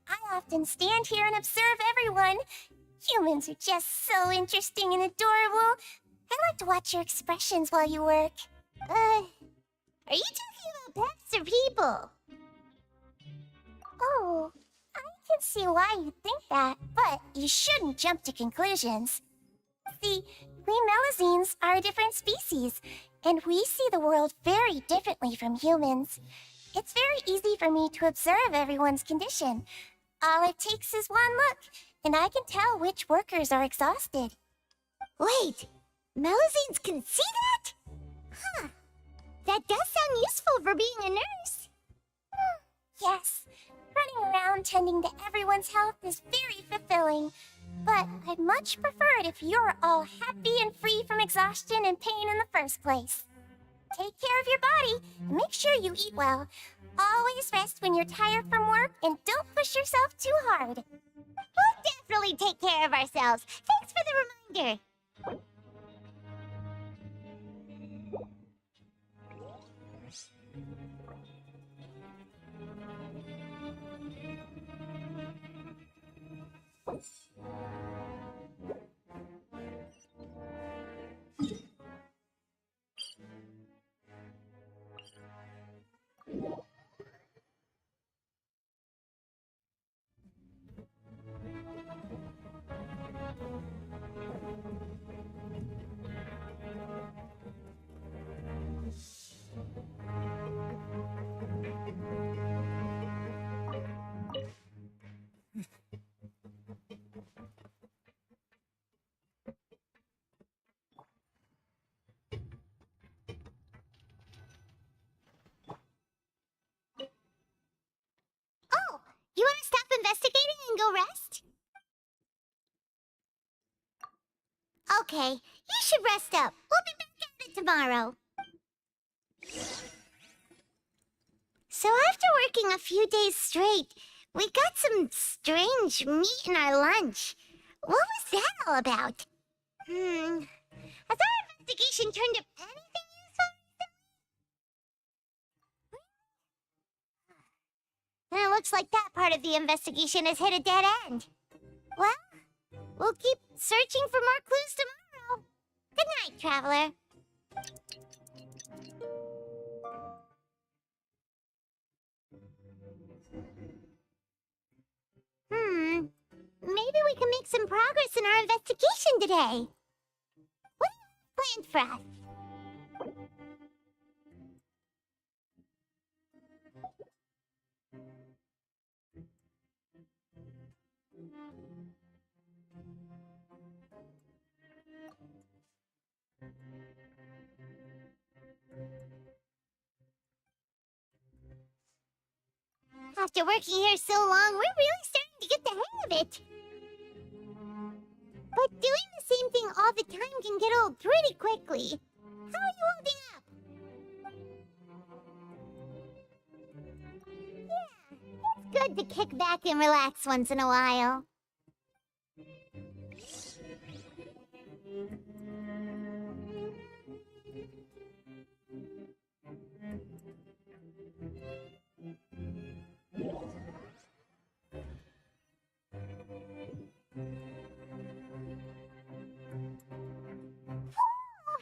I often stand here and observe everyone. Humans are just so interesting and adorable. I like to watch your expressions while you work. Are you talking about pets or people? Oh, I can see why you think that, but you shouldn't jump to conclusions. See, we Melazines are a different species, and we see the world very differently from humans. It's very easy for me to observe everyone's condition. All it takes is one look, and I can tell which workers are exhausted. Wait, Melazines can see that? Huh. That does sound useful for being a nurse. Yes, running around tending to everyone's health is very fulfilling. But I'd much prefer it if you're all happy and free from exhaustion and pain in the first place. Take care of your body and make sure you eat well. Always rest when you're tired from work and don't push yourself too hard. We'll definitely take care of ourselves. Thanks for the reminder. Oh, you want to stop investigating and go rest? Okay, you should rest up. We'll be back at it tomorrow. So after working a few days straight, we got some strange meat in our lunch. What was that all about? Has our investigation turned up anything useful? It looks like that part of the investigation has hit a dead end. Well, we'll keep searching for more clues tomorrow. Good night, Traveler. Maybe we can make some progress in our investigation today. What do you have planned for us? After working here so long, we're really starting to get the hang of it. But doing the same thing all the time can get old pretty quickly. How are you holding up? Yeah, it's good to kick back and relax once in a while.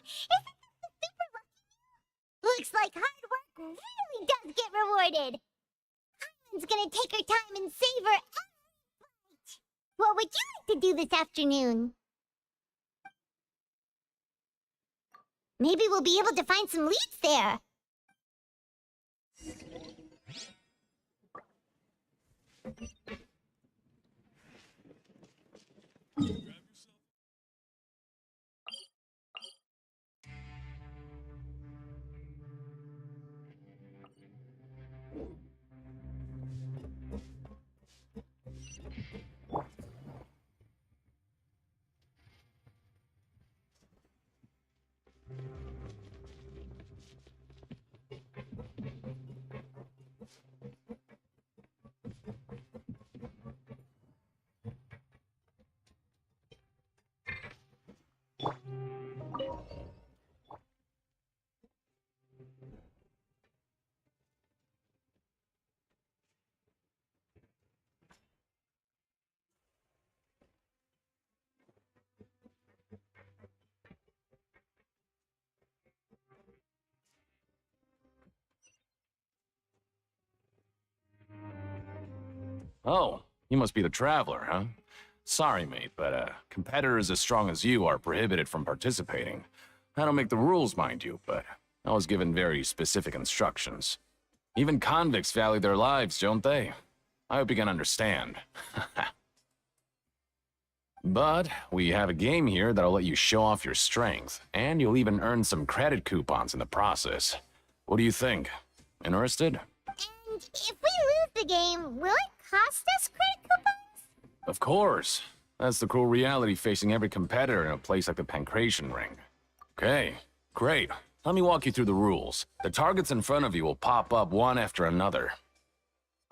Isn't this super lucky? Looks like hard work really does get rewarded. Iron's gonna take her time and savor every bite. What would you like to do this afternoon? Maybe we'll be able to find some leads there. Oh, you must be the Traveler, huh? Sorry, mate, but competitors as strong as you are prohibited from participating. I don't make the rules, mind you, but I was given very specific instructions. Even convicts value their lives, don't they? I hope you can understand. But we have a game here that'll let you show off your strength, and you'll even earn some credit coupons in the process. What do you think? Interested? And if we lose the game, will it cost us credit coupons? Of course. That's the cruel reality facing every competitor in a place like the Pancration Ring. Okay, great. Let me walk you through the rules. The targets in front of you will pop up one after another.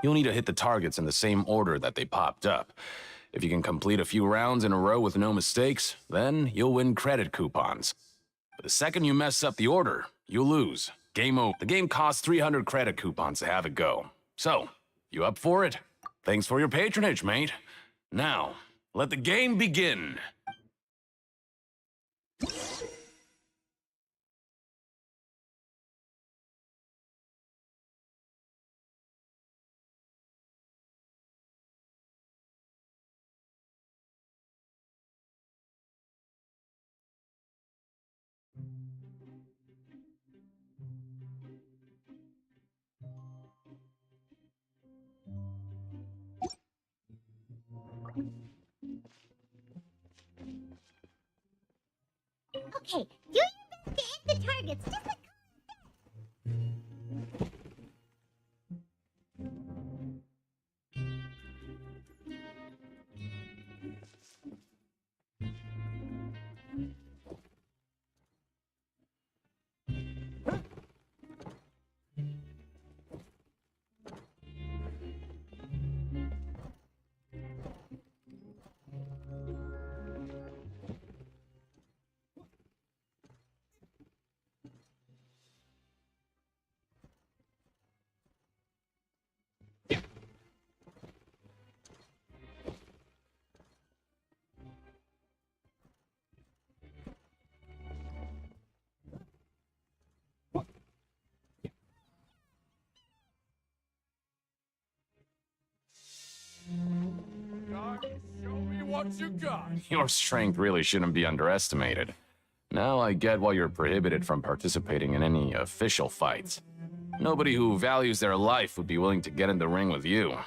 You'll need to hit the targets in the same order that they popped up. If you can complete a few rounds in a row with no mistakes, then you'll win credit coupons. But the second you mess up the order, you'll lose. Game over. The game costs 300 credit coupons to have it go. So, you up for it? Thanks for your patronage, mate. Now, let the game begin. Okay, do your best to hit the targets, just like... Show me what you got. Your strength really shouldn't be underestimated. Now I get why you're prohibited from participating in any official fights. Nobody who values their life would be willing to get in the ring with you.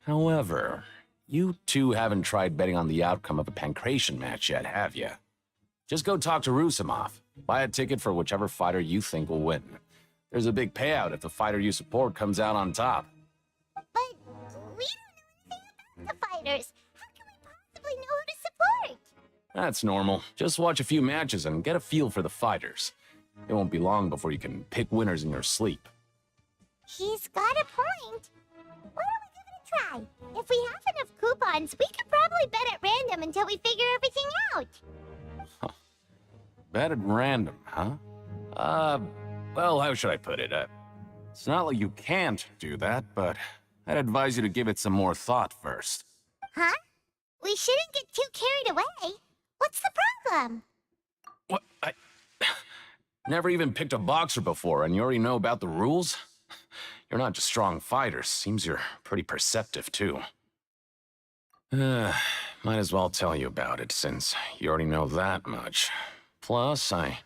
However, you two haven't tried betting on the outcome of a Pancration match yet, have you? Just go talk to Rusimov. Buy a ticket for whichever fighter you think will win. There's a big payout if the fighter you support comes out on top. But we don't know anything about the fighters. How can we possibly know who to support? That's normal. Just watch a few matches and get a feel for the fighters. It won't be long before you can pick winners in your sleep. He's got a point. Why don't we give it a try? If we have enough coupons, we could probably bet at random until we figure everything out. Bet at random, huh? Well, how should I put it? It's not like you can't do that, but I'd advise you to give it some more thought first. Huh? We shouldn't get too carried away. What's the problem? What? I never even picked a boxer before, and you already know about the rules? You're not just strong fighters. Seems you're pretty perceptive, too. Might as well tell you about it, since you already know that much. Plus, I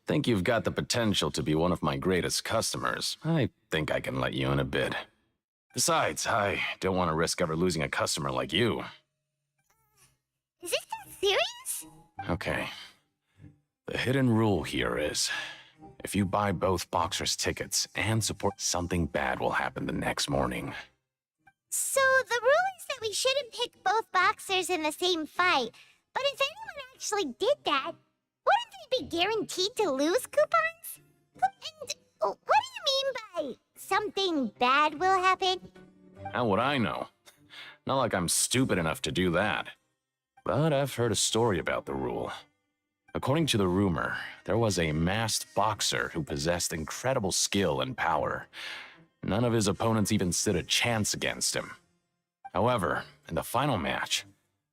think you've got the potential to be one of my greatest customers. I think I can let you in a bit. Besides, I don't want to risk ever losing a customer like you. Is this that serious? Okay. The hidden rule here is, if you buy both boxers' tickets and support, something bad will happen the next morning. So the rule is that we shouldn't pick both boxers in the same fight. But if anyone actually did that, wouldn't they be guaranteed to lose coupons? And what do you mean by something bad will happen? How would I know? Not like I'm stupid enough to do that. But I've heard a story about the rule. According to the rumor, there was a masked boxer who possessed incredible skill and power. None of his opponents even stood a chance against him. However, in the final match,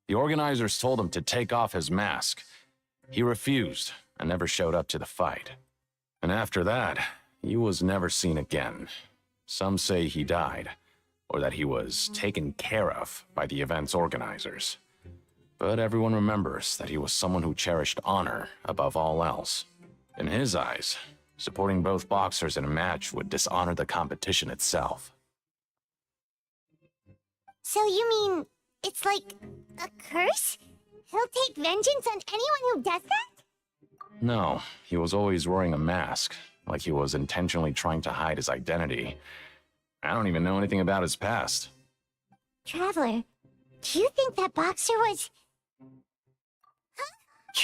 the organizers told him to take off his mask. He refused and never showed up to the fight. And after that, he was never seen again. Some say he died. or that he was taken care of by the event's organizers. But everyone remembers that he was someone who cherished honor above all else. In his eyes, supporting both boxers in a match would dishonor the competition itself. So you mean it's like a curse? He'll take vengeance on anyone who does that? No, he was always wearing a mask, like he was intentionally trying to hide his identity. I don't even know anything about his past. Traveler, do you think that boxer was...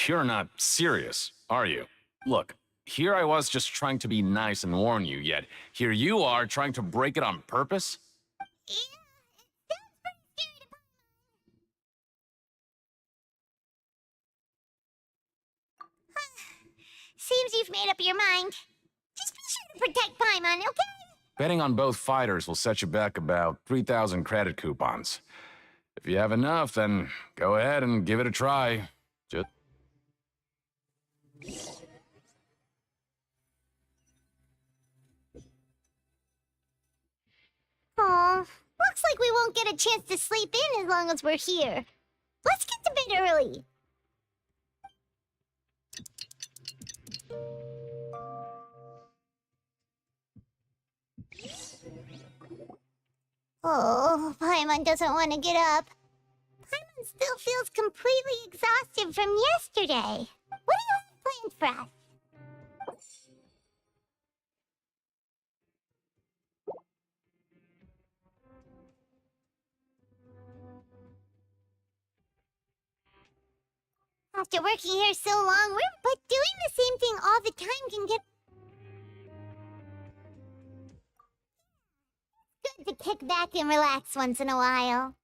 You're not serious, are you? Look, here I was just trying to be nice and warn you, yet here you are trying to break it on purpose? Yeah, it sounds pretty scary to Seems you've made up your mind. Just be sure to protect Paimon, okay? Betting on both fighters will set you back about 3,000 credit coupons. If you have enough, then go ahead and give it a try. Just... Aw, looks like we won't get a chance to sleep in as long as we're here. Let's get to bed early. Oh, Paimon doesn't want to get up. Paimon still feels completely exhausted from yesterday. What do you have planned for us? After working here so long, but doing the same thing all the time can get... Good to kick back and relax once in a while.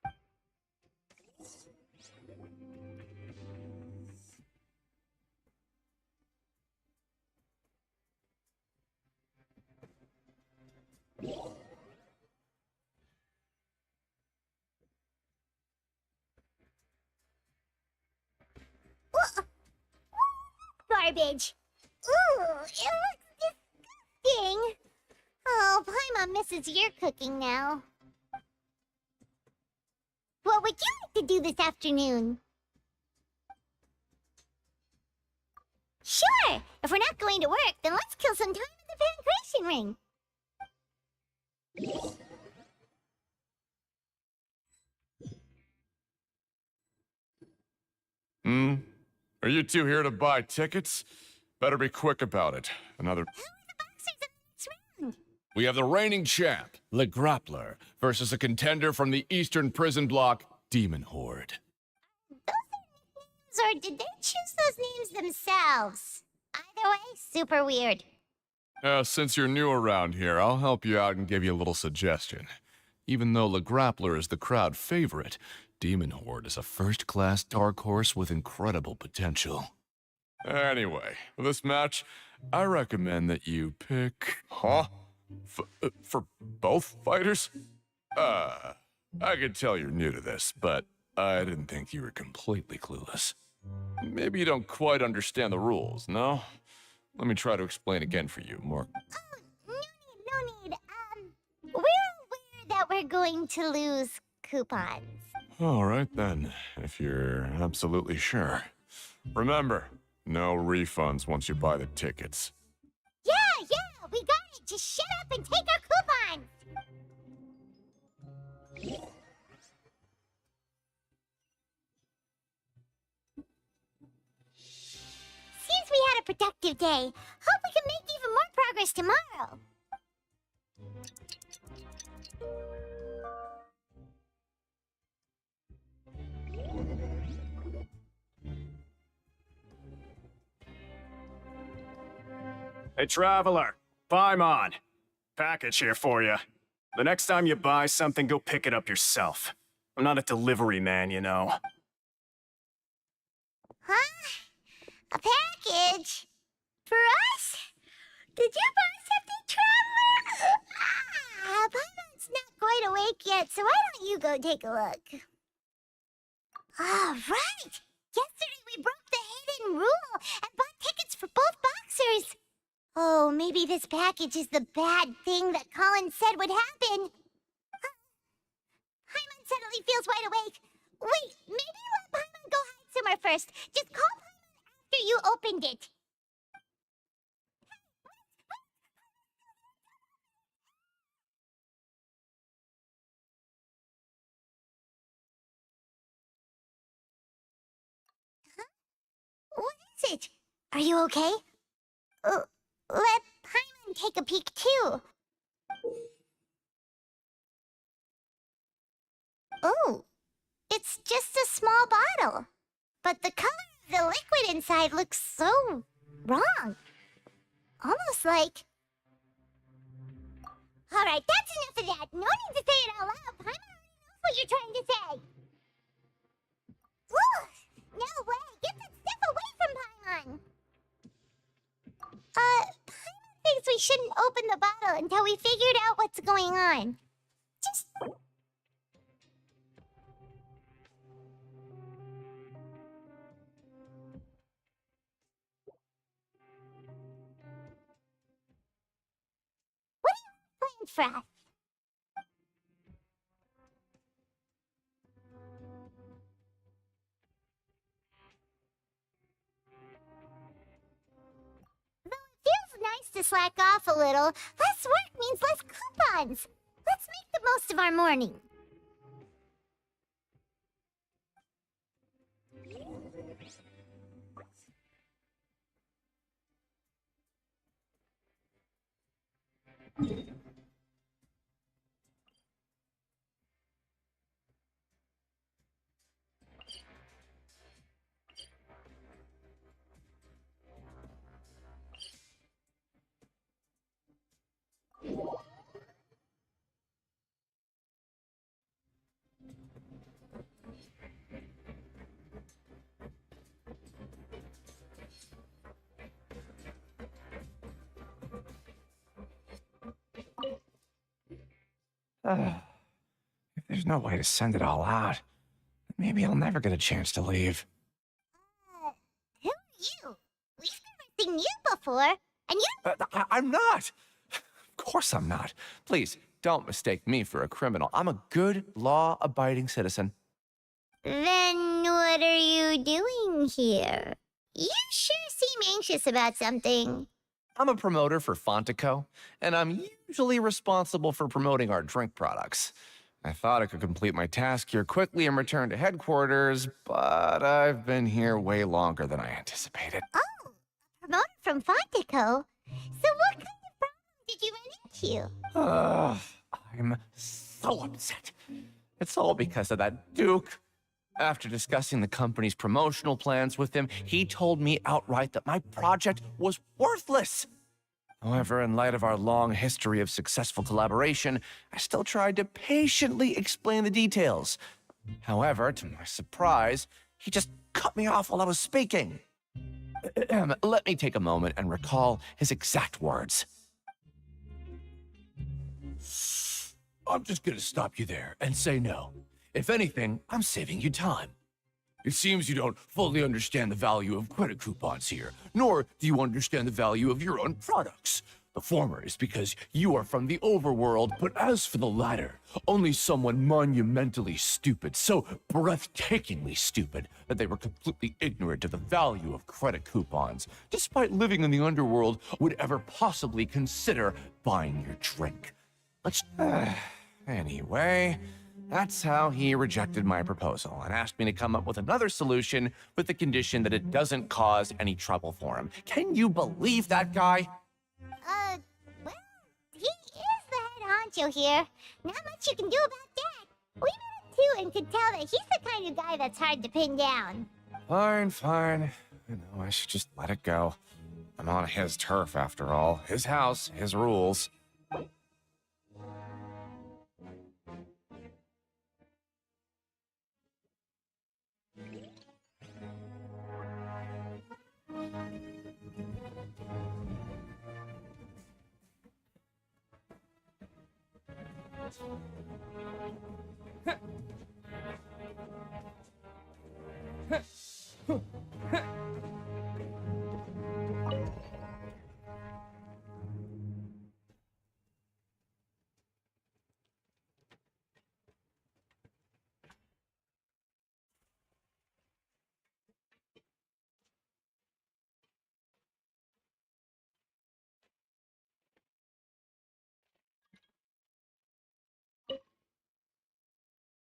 Garbage. Ooh, it looks disgusting. Oh, Paimon misses your cooking now. What would you like to do this afternoon? Sure! If we're not going to work, then let's kill some time at the Pancration Ring. Are you two here to buy tickets? Better be quick about it. Another... Who are the boxers in the next round? We have the reigning champ, Le Grappler, versus a contender from the Eastern Prison Block, Demon Horde. Those are nicknames, or did they choose those names themselves? Either way, super weird. Since you're new around here, I'll help you out and give you a little suggestion. Even though Le Grappler is the crowd favorite, Demon Horde is a first-class dark horse with incredible potential. Anyway, for this match, I recommend that you pick... Huh? For both fighters? I can tell you're new to this, but I didn't think you were completely clueless. Maybe you don't quite understand the rules, no? Let me try to explain again for you, more... Oh, no need. We're aware that we're going to lose coupons. All right, then, if you're absolutely sure. Remember, no refunds once you buy the tickets. Yeah, we got it. Just shut up and take our coupons. Seems we had a productive day. Hope we can make even more progress tomorrow. Hey, Traveler. Paimon. Package here for you. The next time you buy something, go pick it up yourself. I'm not a delivery man, you know. Huh? A package? For us? Did you buy something, Traveler? Paimon's not quite awake yet, so why don't you go take a look? Ah, right! Yesterday we broke the hidden rule and bought tickets for both boxers. Oh, maybe this package is the bad thing that Colin said would happen. definitely feels wide awake. Wait, maybe let Paimon go hide somewhere first. Just call Paimon after you opened it. What is it? Are you okay? Let Paimon take a peek too. Oh, it's just a small bottle. But the color of the liquid inside looks so wrong. Almost like... Alright, that's enough of that. No need to say it out loud. Paimon already knows what you're trying to say. Woo! No way! Get that stuff away from Paimon! Paimon thinks we shouldn't open the bottle until we figured out what's going on. Just... What do you plan for us? Feels nice to slack off a little. Less work means less coupons. Let's make the most of our morning. If there's no way to send it all out, maybe I'll never get a chance to leave. Who are you? We've never seen you before, and you... I'm not! Of course I'm not. Please, don't mistake me for a criminal. I'm a good, law-abiding citizen. Then what are you doing here? You sure seem anxious about something. I'm a promoter for Fontico, and I'm usually responsible for promoting our drink products. I thought I could complete my task here quickly and return to headquarters, but I've been here way longer than I anticipated. Oh, a promoter from Fontico? So what kind of problem did you run into? I'm so upset. It's all because of that Duke. After discussing the company's promotional plans with him, he told me outright that my project was worthless. However, in light of our long history of successful collaboration, I still tried to patiently explain the details. However, to my surprise, he just cut me off while I was speaking. Let me take a moment and recall his exact words. I'm just gonna stop you there and say no. If anything, I'm saving you time. It seems you don't fully understand the value of credit coupons here, nor do you understand the value of your own products. The former is because you are from the overworld, but as for the latter, only someone monumentally stupid, so breathtakingly stupid that they were completely ignorant of the value of credit coupons, despite living in the underworld, would ever possibly consider buying your drink. Anyway, that's how he rejected my proposal and asked me to come up with another solution with the condition that it doesn't cause any trouble for him. Can you believe that guy? Well, he is the head honcho here. Not much you can do about that. We met him too and could tell that he's the kind of guy that's hard to pin down. Fine. I know I should just let it go. I'm on his turf after all. His house, his rules.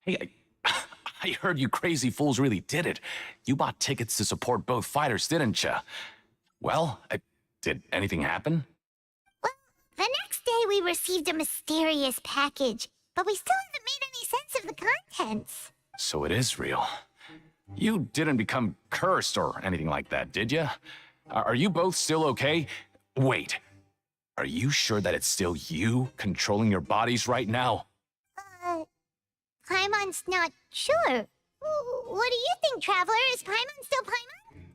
Hey, I heard you crazy fools really did it. You bought tickets to support both fighters, didn't you? Well, did anything happen? Well, the next day we received a mysterious package, but we still haven't made any sense of the contents. So it is real. You didn't become cursed or anything like that, did you? Are you both still okay? Wait, are you sure that it's still you controlling your bodies right now? Paimon's not sure. What do you think, Traveler? Is Paimon still Paimon?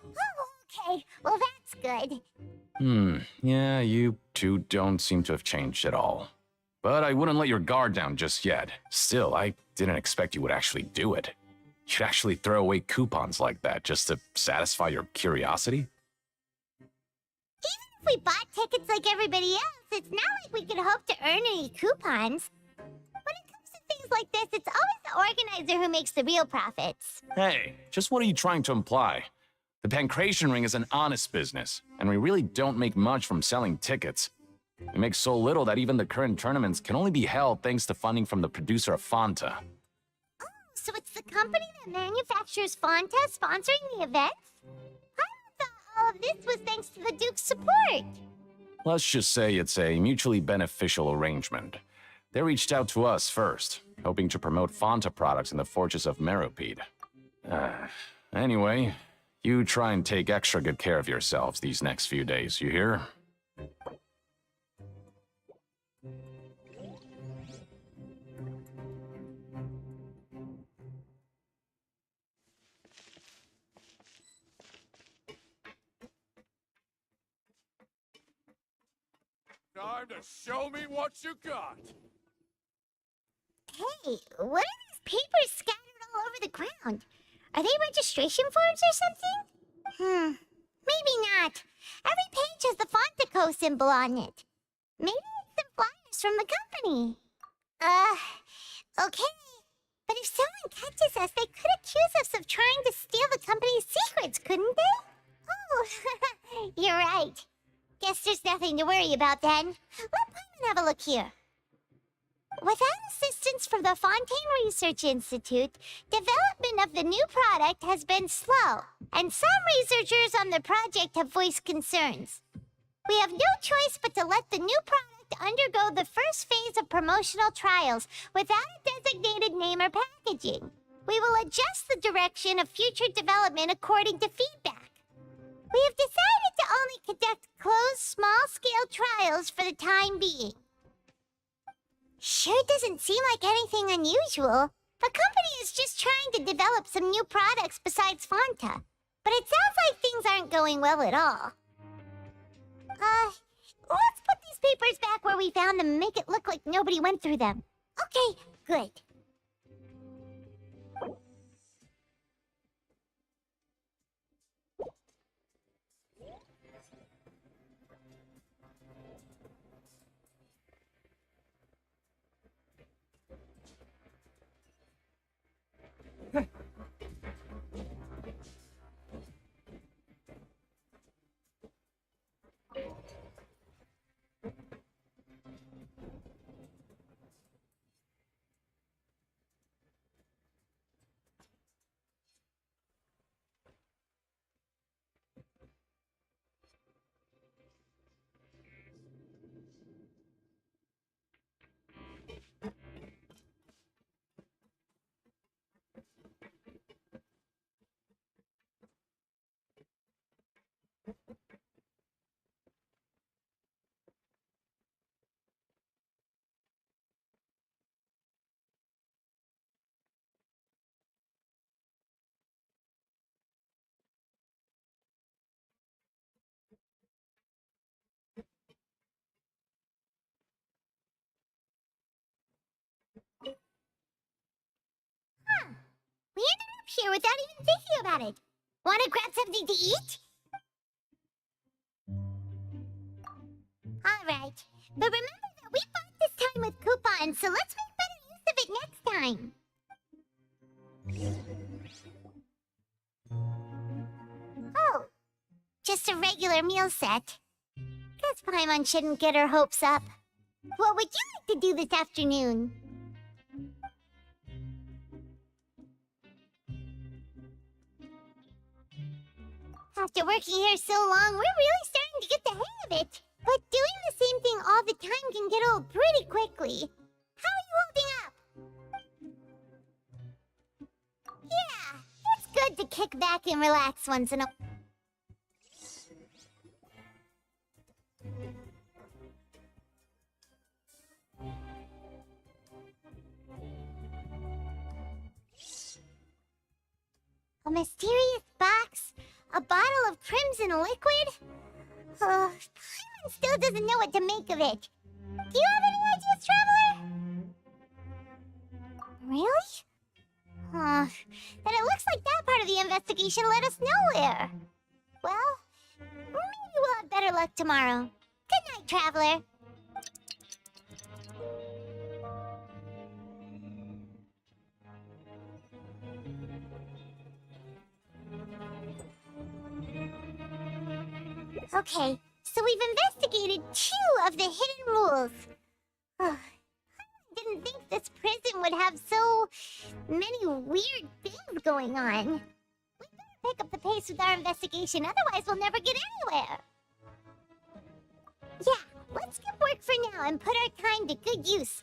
Oh, okay. Well, that's good. Yeah, you two don't seem to have changed at all. But I wouldn't let your guard down just yet. Still, I didn't expect you would actually do it. You'd actually throw away coupons like that just to satisfy your curiosity? Even if we bought tickets like everybody else, it's not like we could hope to earn any coupons. When it comes to things like this, it's always the organizer who makes the real profits. Hey, just what are you trying to imply? The Pancration Ring is an honest business, and we really don't make much from selling tickets. We make so little that even the current tournaments can only be held thanks to funding from the producer of Fanta. Oh, so it's the company that manufactures Fanta sponsoring the events? I thought all of this was thanks to the Duke's support. Let's just say it's a mutually beneficial arrangement. They reached out to us first, hoping to promote Fanta products in the Fortress of Meropide. Anyway, you try and take extra good care of yourselves these next few days, you hear? Time to show me what you got. Hey, what are these papers scattered all over the ground? Are they registration forms or something? Maybe not. Every page has the Fontico symbol on it. Maybe it's some flyers from the company. Okay. But if someone catches us, they could accuse us of trying to steal the company's secrets, couldn't they? Oh, you're right. Guess there's nothing to worry about then. Let Paimon have a look here. Without assistance from the Fontaine Research Institute, development of the new product has been slow, and some researchers on the project have voiced concerns. We have no choice but to let the new product undergo the first phase of promotional trials without a designated name or packaging. We will adjust the direction of future development according to feedback. We have decided to only conduct closed, small-scale trials for the time being. Sure doesn't seem like anything unusual. The company is just trying to develop some new products besides Fanta. But it sounds like things aren't going well at all. Let's put these papers back where we found them and make it look like nobody went through them. Okay, good. We ended up here without even thinking about it. Want to grab something to eat? Alright, but remember that we bought this time with coupons, so let's make better use of it next time. Oh, just a regular meal set. Guess Paimon shouldn't get her hopes up. What would you like to do this afternoon? After working here so long, we're really starting to get the hang of it. But doing the same thing all the time can get old pretty quickly. How are you holding up? Yeah, it's good to kick back and relax once in a... A mysterious box? A bottle of crimson liquid? Paimon still doesn't know what to make of it. Do you have any ideas, Traveler? Really? Then it looks like that part of the investigation led us nowhere. Well, maybe we'll have better luck tomorrow. Good night, Traveler. Okay, so we've investigated 2 of the hidden rules. I didn't think this prison would have so many weird things going on. We better pick up the pace with our investigation, otherwise we'll never get anywhere. Yeah, let's skip work for now and put our time to good use.